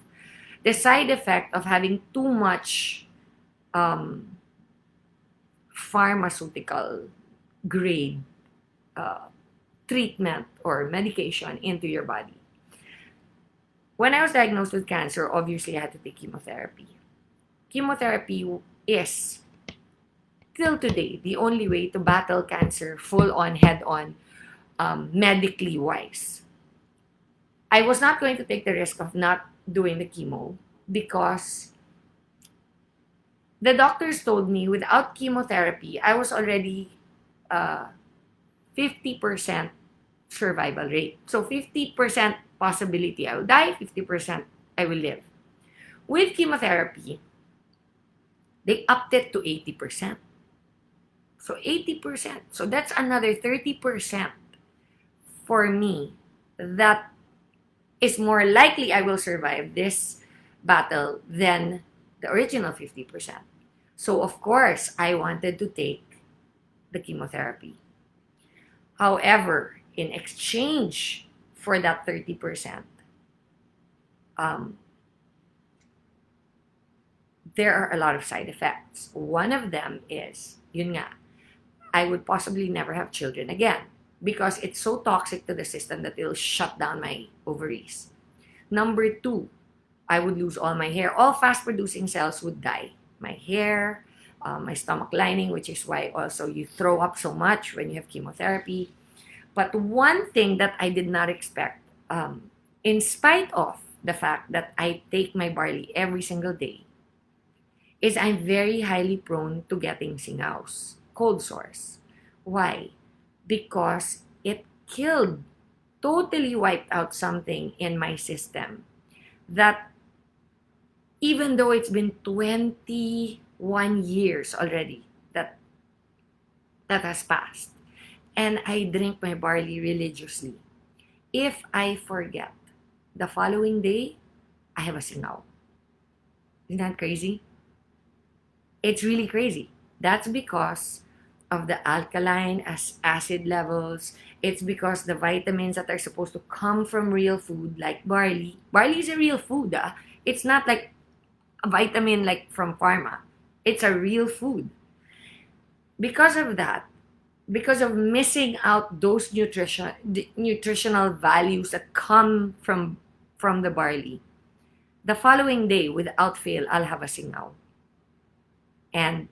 the side effect of having too much um, pharmaceutical grade uh, treatment or medication into your body. When I was diagnosed with cancer, obviously I had to take chemotherapy. Chemotherapy is, till today, the only way to battle cancer full on, head on, medically wise. I was not going to take the risk of not doing the chemo because the doctors told me without chemotherapy, I was already 50% survival rate. So 50% possibility I will die, 50% I will live. With chemotherapy, they upped it to 80%. So 80%. So that's another 30% for me that is more likely I will survive this battle than the original 50%. So of course, I wanted to take the chemotherapy. However, in exchange for that 30%, um, there are a lot of side effects. One of them is, yun nga, I would possibly never have children again because it's so toxic to the system that it'll shut down my ovaries. Number two, I would lose all my hair. All fast-producing cells would die. My hair, my stomach lining, which is why also you throw up so much when you have chemotherapy. But one thing that I did not expect, in spite of the fact that I take my barley every single day, is I'm very highly prone to getting singaws, cold sores. Why? Because it killed, totally wiped out something in my system that even though it's been 21 years already that has passed, and I drink my barley religiously, if I forget, the following day, I have a singaw. Isn't that crazy? It's really crazy. That's because of the alkaline acid levels. It's because the vitamins that are supposed to come from real food, like barley. Barley is a real food. Ah. It's not like a vitamin like from pharma. It's a real food. Because of that, because of missing out those nutritional values that come from the barley, the following day, without fail, I'll have a singaw. And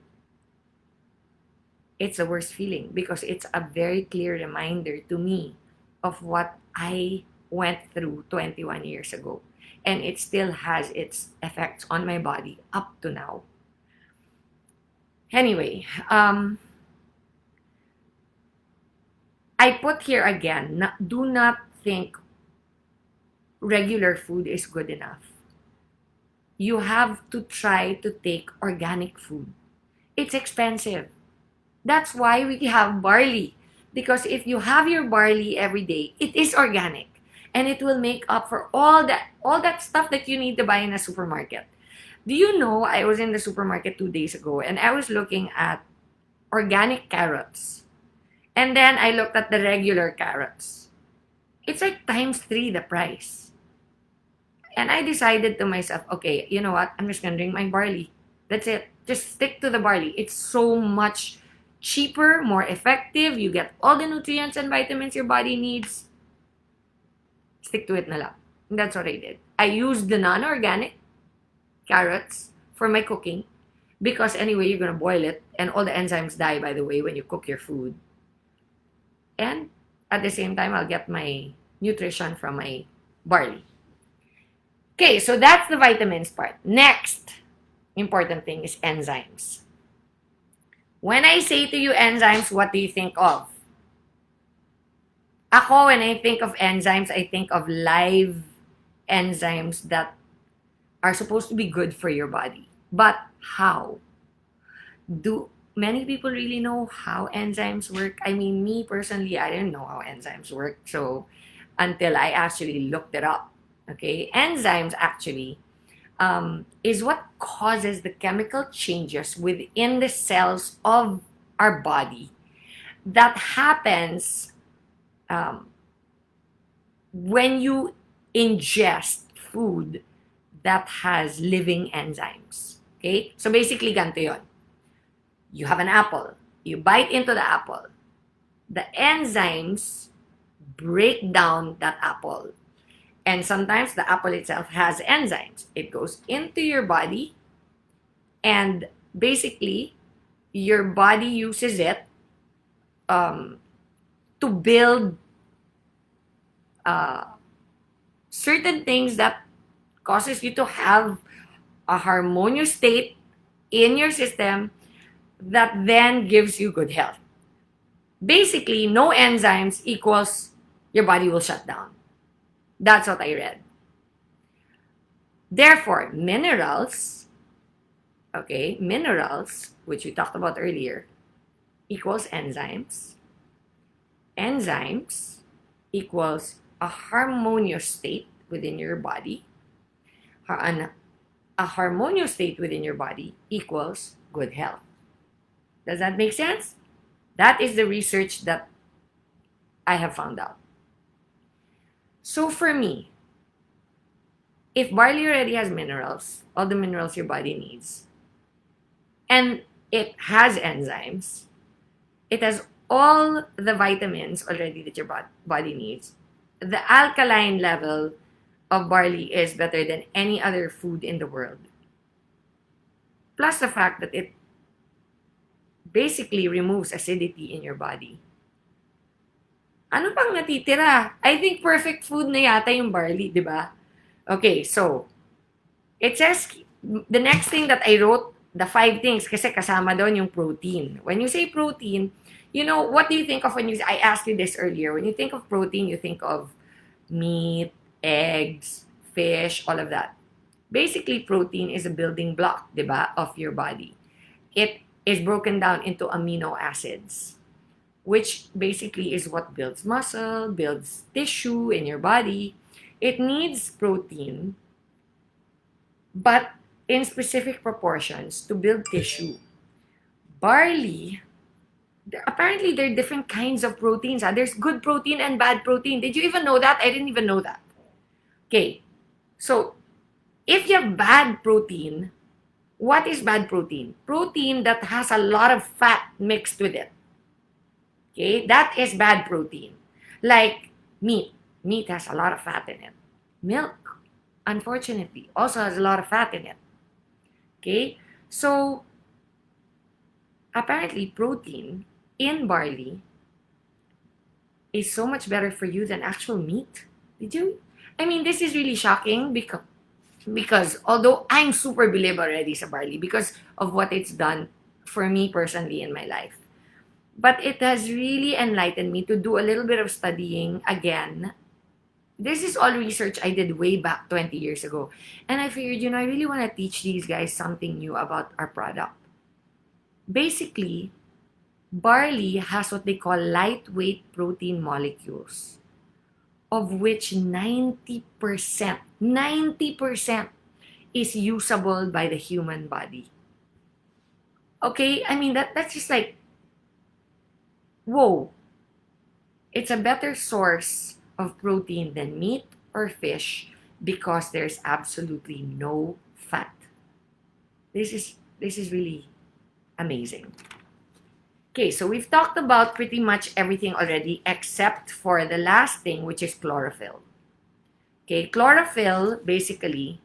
it's the worst feeling because it's a very clear reminder to me of what I went through 21 years ago. And it still has its effects on my body up to now. Anyway, I put here again, do not think regular food is good enough. You have to try to take organic food. It's expensive. That's why we have barley. Because if you have your barley every day, it is organic. And it will make up for all that stuff that you need to buy in a supermarket. Do you know, I was in the supermarket 2 days ago and I was looking at organic carrots. And then I looked at the regular carrots. It's like times 3 the price. And I decided to myself, okay, you know what? I'm just gonna drink my barley. That's it. Just stick to the barley. It's so much cheaper, more effective. You get all the nutrients and vitamins your body needs. Stick to it na lang. And that's what I did. I used the non-organic carrots for my cooking because anyway, you're gonna boil it, and all the enzymes die, by the way, when you cook your food. And at the same time, I'll get my nutrition from my barley. Okay, so that's the vitamins part. Next important thing is enzymes. When I say to you enzymes, what do you think of? Ako, when I think of enzymes, I think of live enzymes that are supposed to be good for your body. But how? Do many people really know how enzymes work? I mean, me personally, I didn't know how enzymes work. So, until I actually looked it up. Okay, enzymes actually is what causes the chemical changes within the cells of our body that happens when you ingest food that has living enzymes. Okay? So basically, ganito yun. You have an apple. You bite into the apple. The enzymes break down that apple. And sometimes the apple itself has enzymes. It goes into your body, and basically, your body uses it to build certain things that causes you to have a harmonious state in your system that then gives you good health. Basically, no enzymes equals your body will shut down. That's what I read. Therefore, minerals, which we talked about earlier, equals enzymes. Enzymes equals a harmonious state within your body. A harmonious state within your body equals good health. Does that make sense? That is the research that I have found out. So for me, if barley already has minerals, all the minerals your body needs, and it has enzymes, it has all the vitamins already that your body needs, the alkaline level of barley is better than any other food in the world. Plus the fact that it basically removes acidity in your body. Ano pang natitira? I think perfect food na yata yung barley, di ba? Okay, so, it says, the next thing that I wrote, the 5 things, kasi kasama doon yung protein. When you say protein, you know, what do you think of when I asked you this earlier, when you think of protein, you think of meat, eggs, fish, all of that. Basically, protein is a building block, di ba, of your body. It is broken down into amino acids, which basically is what builds muscle, builds tissue in your body. It needs protein, but in specific proportions to build tissue. Barley, apparently there are different kinds of proteins. There's good protein and bad protein. Did you even know that? I didn't even know that. Okay, so if you have bad protein, what is bad protein? Protein that has a lot of fat mixed with it. Okay, that is bad protein. Like meat. Meat has a lot of fat in it. Milk, unfortunately, also has a lot of fat in it. Okay, so apparently protein in barley is so much better for you than actual meat. Did you? I mean, this is really shocking because although I'm super believe already sa barley because of what it's done for me personally in my life. But it has really enlightened me to do a little bit of studying again. This is all research I did way back 20 years ago. And I figured, I really want to teach these guys something new about our product. Basically, barley has what they call lightweight protein molecules, of which 90% is usable by the human body. Okay? I mean, that's just like, whoa, it's a better source of protein than meat or fish because there's absolutely no fat. This is really amazing. Okay, so we've talked about pretty much everything already except for the last thing, which is chlorophyll. Okay, chlorophyll basically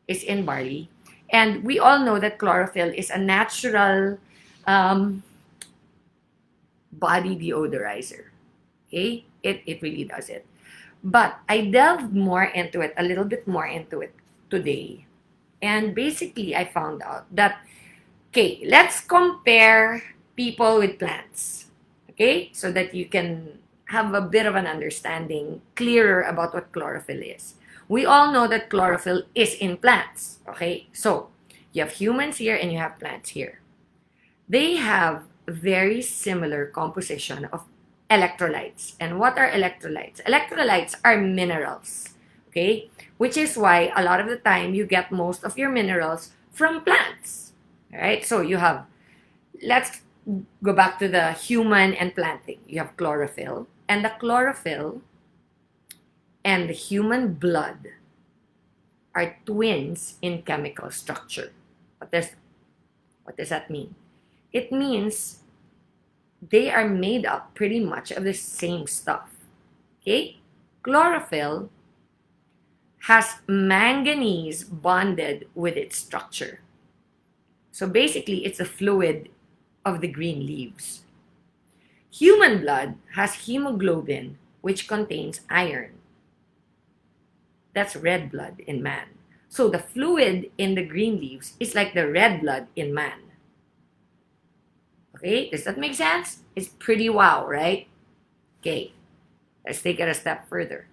is in barley. And we all know that chlorophyll is a natural um, body deodorizer. Okay? It really does it. But I delved more into it, a little bit more into it today. And basically, I found out that, okay, let's compare people with plants. Okay? So that you can have a bit of an understanding, clearer about what chlorophyll is. We all know that chlorophyll is in plants. Okay? So, you have humans here and you have plants here. They have very similar composition of electrolytes. And what are electrolytes? Electrolytes are minerals, okay? Which is why a lot of the time you get most of your minerals from plants, all right? So you have, let's go back to the human and plant thing. You have chlorophyll, and the chlorophyll and the human blood are twins in chemical structure. What does that mean? It means they are made up pretty much of the same stuff. Okay? Chlorophyll has manganese bonded with its structure. So basically, it's a fluid of the green leaves. Human blood has hemoglobin, which contains iron. That's red blood in man. So the fluid in the green leaves is like the red blood in man. Okay, does that make sense? It's pretty wow, right? Okay, let's take it a step further.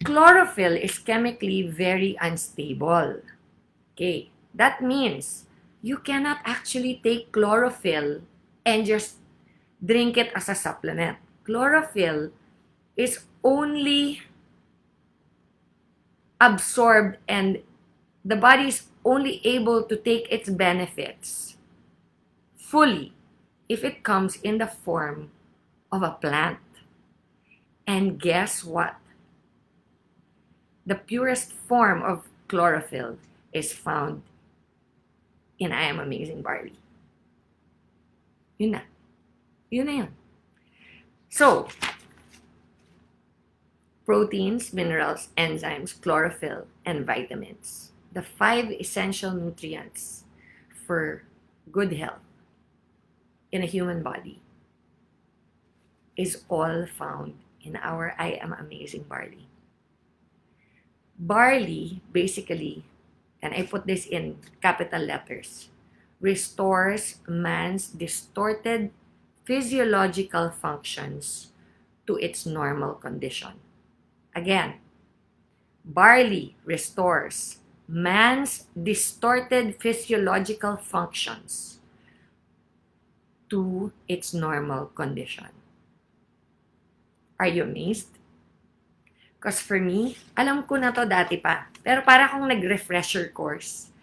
Chlorophyll is chemically very unstable. Okay, that means you cannot actually take chlorophyll and just drink it as a supplement. Chlorophyll is only absorbed and the body is only able to take its benefits fully if it comes in the form of a plant. And guess what? The purest form of chlorophyll is found in I Am Amazing Barley. Yun na. Yun na yun. So, proteins, minerals, enzymes, chlorophyll, and vitamins. The 5 essential nutrients for good health in a human body is all found in our I Am Amazing Barley. Barley, basically, and I put this in capital letters, restores man's distorted physiological functions to its normal condition. Again, barley restores man's distorted physiological functions to its normal condition. Are you amazed? Because for me, alam ko na to dati pa. Pero para akong nag-refresher course.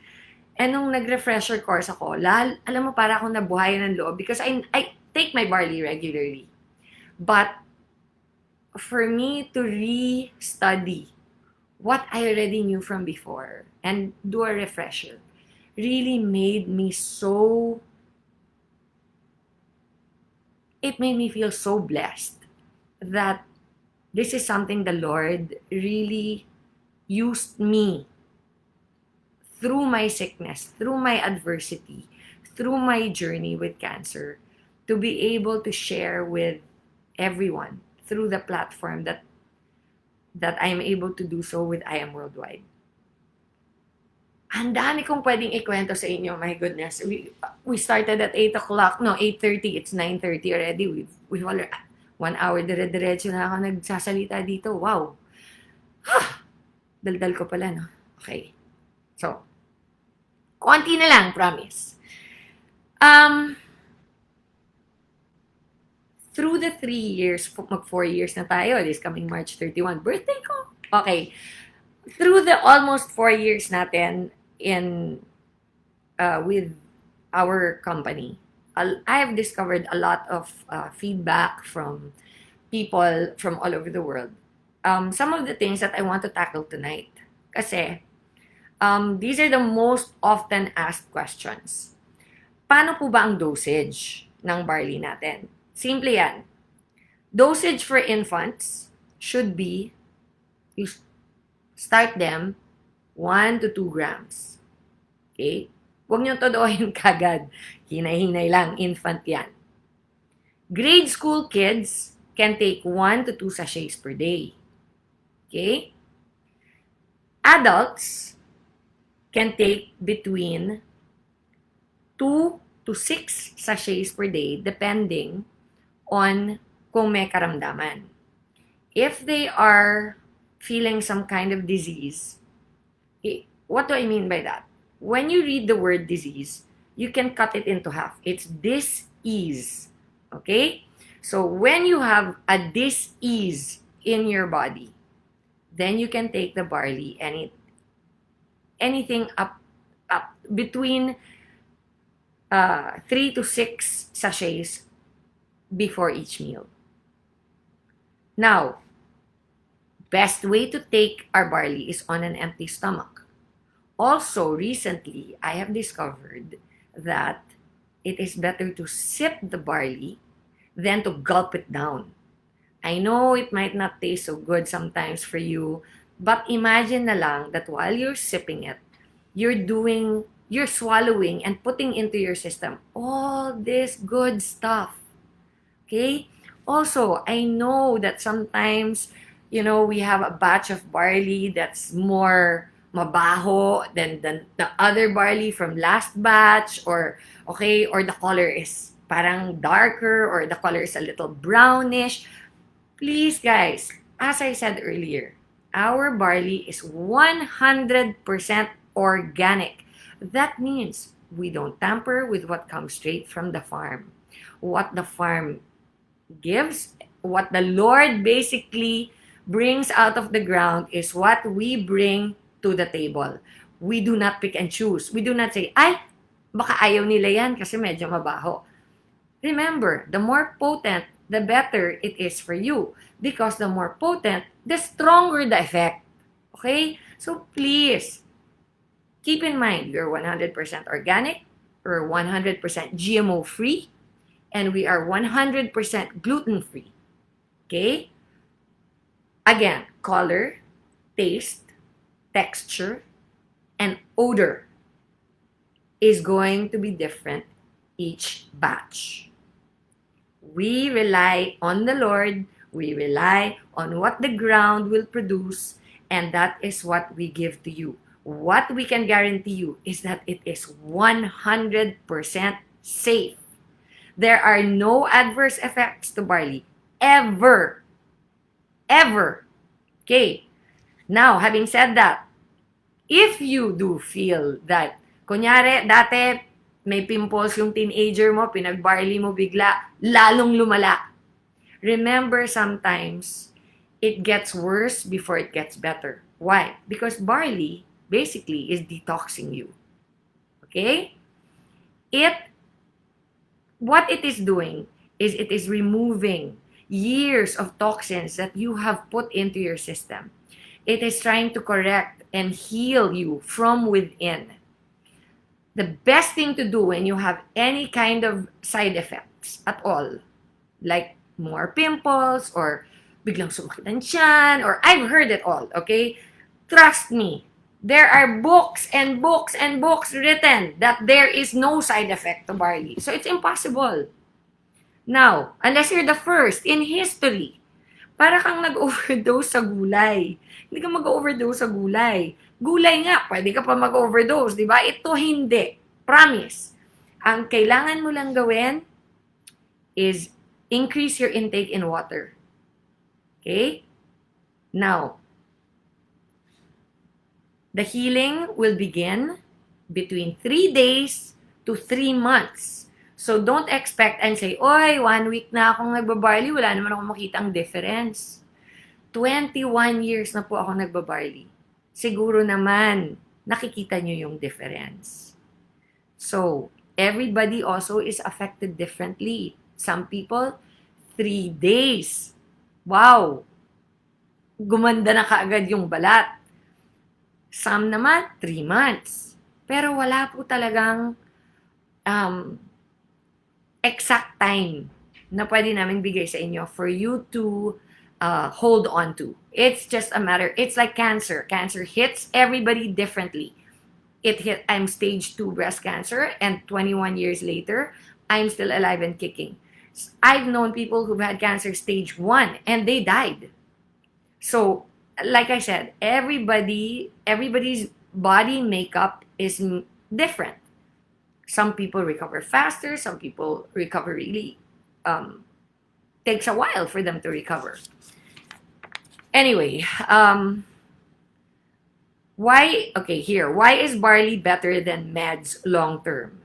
And nung nag-refresher course ako, alam mo, para akong nabuhayan ng loob because I take my barley regularly. But for me to re-study what I already knew from before and do a refresher really made me so... It made me feel so blessed that this is something the Lord really used me through my sickness, through my adversity, through my journey with cancer, to be able to share with everyone through the platform that I am able to do so with I Am Worldwide. Ang dami kong pwedeng ikwento sa inyo, my goodness. We started at 8 o'clock, no, 8:30, it's 9:30 already. We've already, 1 hour, dire-diretso na ako nagsasalita dito. Wow! Daldal ko pala, no? Okay. So, konti na lang, promise. Through the 3 years, mag 4 years na tayo, this coming March 31, birthday ko. Okay. Through the almost 4 years natin with our company, I have discovered a lot of feedback from people from all over the world. Some of the things that I want to tackle tonight. Kasi, these are the most often asked questions. Paano po ba ang dosage ng barley natin? Simple yan. Dosage for infants should be, you start them 1 to 2 grams. Okay? Huwag niyong todohin kagad. Hinay-hinay lang, infant yan. Grade school kids can take 1 to 2 sachets per day. Okay? Adults can take between 2 to 6 sachets per day depending on kung may karamdaman. If they are feeling some kind of disease, what do I mean by that? When you read the word disease, you can cut it into half. It's dis-ease. Okay? So when you have a dis-ease in your body, then you can take the barley anything up between 3 to 6 sachets before each meal. Now, best way to take our barley is on an empty stomach. Also, recently, I have discovered that it is better to sip the barley than to gulp it down. I know it might not taste so good sometimes for you, but imagine na lang that while you're sipping it, you're swallowing and putting into your system all this good stuff. Okay? Also, I know that sometimes, we have a batch of barley that's more mabaho than the other barley from last batch, or the color is parang darker, or the color is a little brownish. Please, guys, as I said earlier, our barley is 100% organic. That means we don't tamper with what comes straight from the farm. What the farm gives, what the Lord basically brings out of the ground is what we bring to the table. We do not pick and choose. We do not say, ay, baka ayaw nila yan kasi medyo mabaho. Remember, the more potent, the better it is for you. Because the more potent, the stronger the effect. Okay? So please, keep in mind, you're 100% organic, or 100% GMO-free, and we are 100% gluten-free. Okay? Again, color, taste, texture, and odor is going to be different each batch. We rely on the Lord, we rely on what the ground will produce, and that is what we give to you. What we can guarantee you is that it is 100% safe. There are no adverse effects to barley. Ever. Ever. Okay. Now, having said that, if you do feel that, kunyari, dati, may pimples yung teenager mo, pinag-barley mo bigla, lalong lumala. Remember, sometimes, it gets worse before it gets better. Why? Because barley, basically, is detoxing you. Okay? What it is doing is it is removing years of toxins that you have put into your system. It is trying to correct and heal you from within. The best thing to do when you have any kind of side effects at all, like more pimples, or biglang sumakit ang tiyan, or I've heard it all, okay? Trust me, there are books and books and books written that there is no side effect to barley. So it's impossible. Now, unless you're the first in history, para kang nag-overdose sa gulay. Hindi ka mag-overdose sa gulay. Gulay nga, pwede ka pa mag-overdose, di ba? Ito hindi. Promise. Ang kailangan mo lang gawin is increase your intake in water. Okay? Now, the healing will begin between 3 days to 3 months. So, don't expect and say, oy, 1 week na akong nagbabarley, wala naman akong makitang difference. 21 years na po ako nagbabarley. Siguro naman, nakikita nyo yung difference. So, everybody also is affected differently. Some people, 3 days. Wow! Gumanda na kaagad yung balat. Some naman, 3 months. Pero wala po talagang exact time na pwede namin bigay sa inyo for you to hold on to. It's just a matter, it's like cancer. Cancer hits everybody differently. I'm stage 2 breast cancer, and 21 years later, I'm still alive and kicking. I've known people who've had cancer stage 1 and they died. So, like I said, everybody's body makeup is different. Some people recover faster, some people recover really takes a while for them to recover. Anyway, why is barley better than meds long term?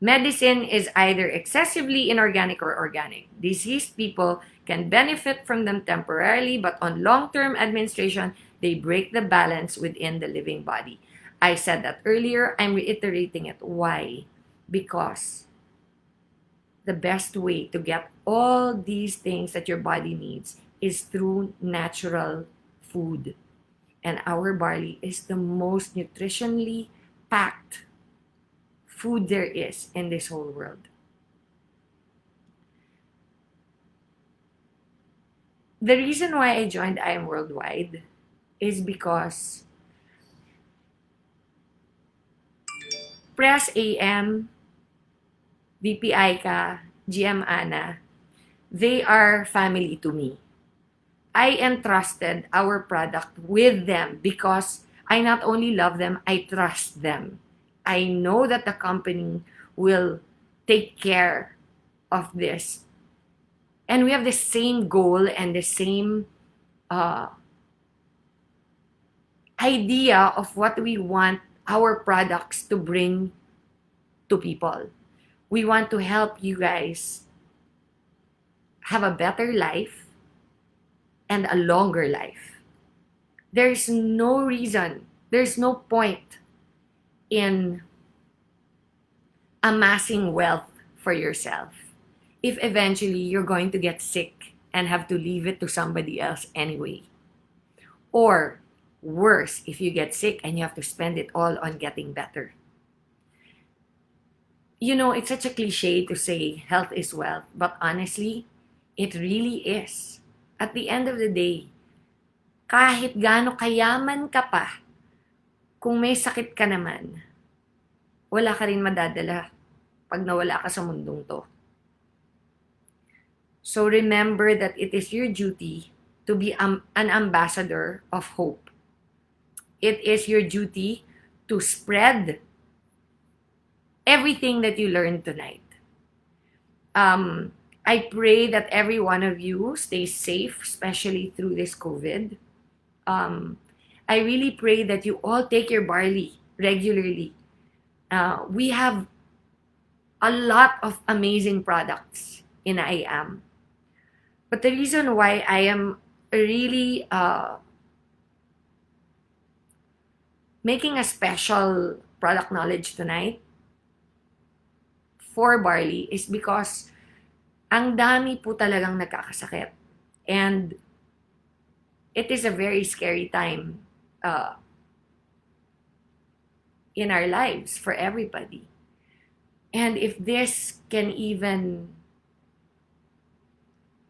Medicine is either excessively inorganic or organic. Diseased people can benefit from them temporarily, but on long term administration, they break the balance within the living body. I said that earlier, I'm reiterating it. Why? Because the best way to get all these things that your body needs is through natural food. And our barley is the most nutritionally packed food there is in this whole world. The reason why I joined I Am Worldwide is because Press AM, VP Aika, GM Ana, they are family to me. I entrusted our product with them because I not only love them, I trust them. I know that the company will take care of this. And we have the same goal and the same idea of what we want our products to bring to people. We want to help you guys have a better life and a longer life. There's no reason, there's no point in amassing wealth for yourself if eventually you're going to get sick and have to leave it to somebody else anyway. Or worse, if you get sick and you have to spend it all on getting better. You know, it's such a cliche to say health is wealth, but honestly, it really is. At the end of the day, kahit gaano kayaman ka pa, kung may sakit ka naman, wala ka rin madadala pag nawala ka sa mundong to. So remember that it is your duty to be an ambassador of hope. It is your duty to spread everything that you learned tonight. I pray that every one of you stays safe, especially through this COVID. I really pray that you all take your barley regularly. We have a lot of amazing products in I Am. But the reason why I am really making a special product knowledge tonight for barley is because ang dami po talagang nagkakasakit. And it is a very scary time in our lives for everybody. And if this can even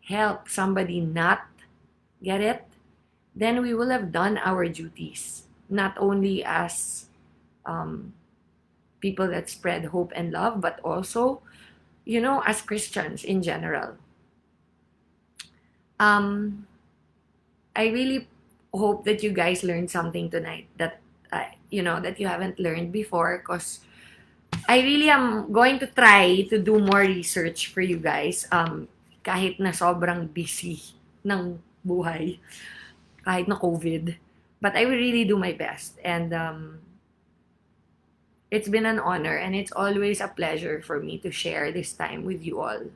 help somebody not get it, then we will have done our duties, not only as people that spread hope and love, but also, you know, as Christians in general. I really hope that you guys learned something tonight that that you haven't learned before, because I really am going to try to do more research for you guys, kahit na sobrang busy ng buhay, kahit na COVID. But I will really do my best. And it's been an honor, and it's always a pleasure for me to share this time with you all.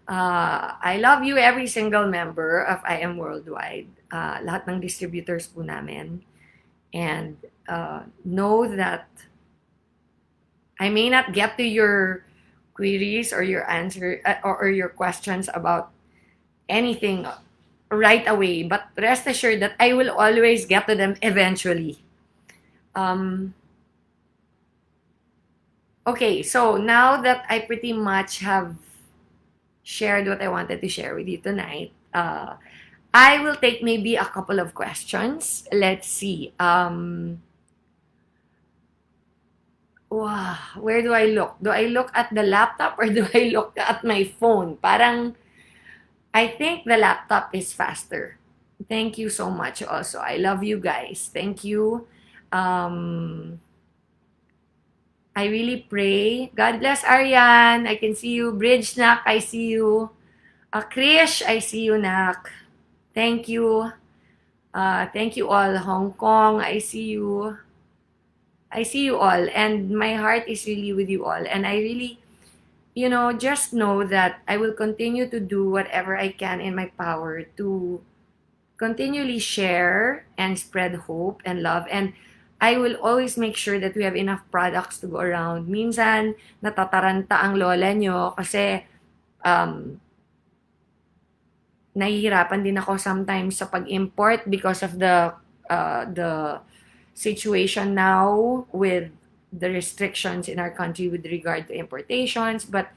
I love you, every single member of I Am Worldwide. Lahat ng distributors po namin. And know that I may not get to your queries or your answer or your questions about anything right away, but rest assured that I will always get to them eventually. Okay, so now that I pretty much have shared what I wanted to share with you tonight, I will take maybe a couple of questions. Let's see. Wow, where do I look? Do I look at the laptop or do I look at my phone? Parang, I think the laptop is faster. Thank you so much also. I love you guys. Thank you. Um, I really pray. God bless Ariane. I can see you. Bridge Nak, I see you. Krish, I see you, Nak. Thank you. Thank you all. Hong Kong, I see you. I see you all. And my heart is really with you all. And I really, just know that I will continue to do whatever I can in my power to continually share and spread hope and love. And I will always make sure that we have enough products to go around. Minsan, natataranta ang lola nyo kasi um, nahihirapan din ako sometimes sa pag-import because of the situation now with the restrictions in our country with regard to importations. But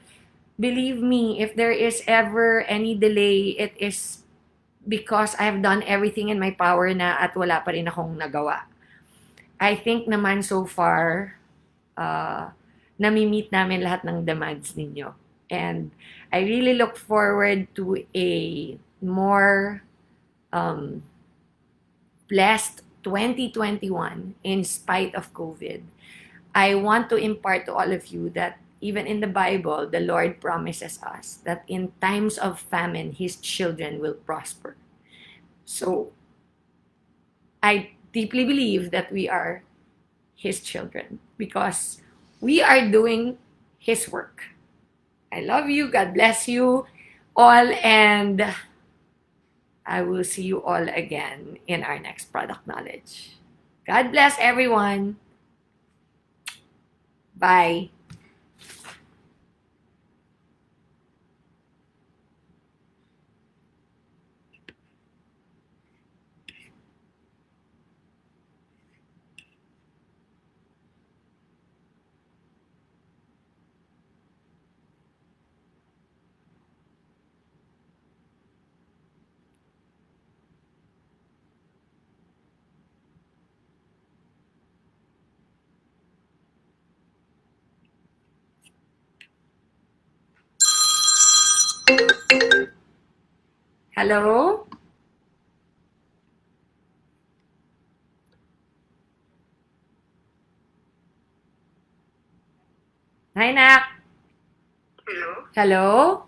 believe me, if there is ever any delay, it is because I have done everything in my power na at wala pa rin akong nagawa. I think naman so far, nami-meet namin lahat ng demands ninyo. And I really look forward to a more blessed 2021 in spite of COVID. I want to impart to all of you that even in the Bible, the Lord promises us that in times of famine, His children will prosper. So, I deeply believe that we are His children because we are doing His work. I love you. God bless you all. And I will see you all again in our next product knowledge. God bless everyone. Bye. Hello? Hi, Nak. Hello? Hello?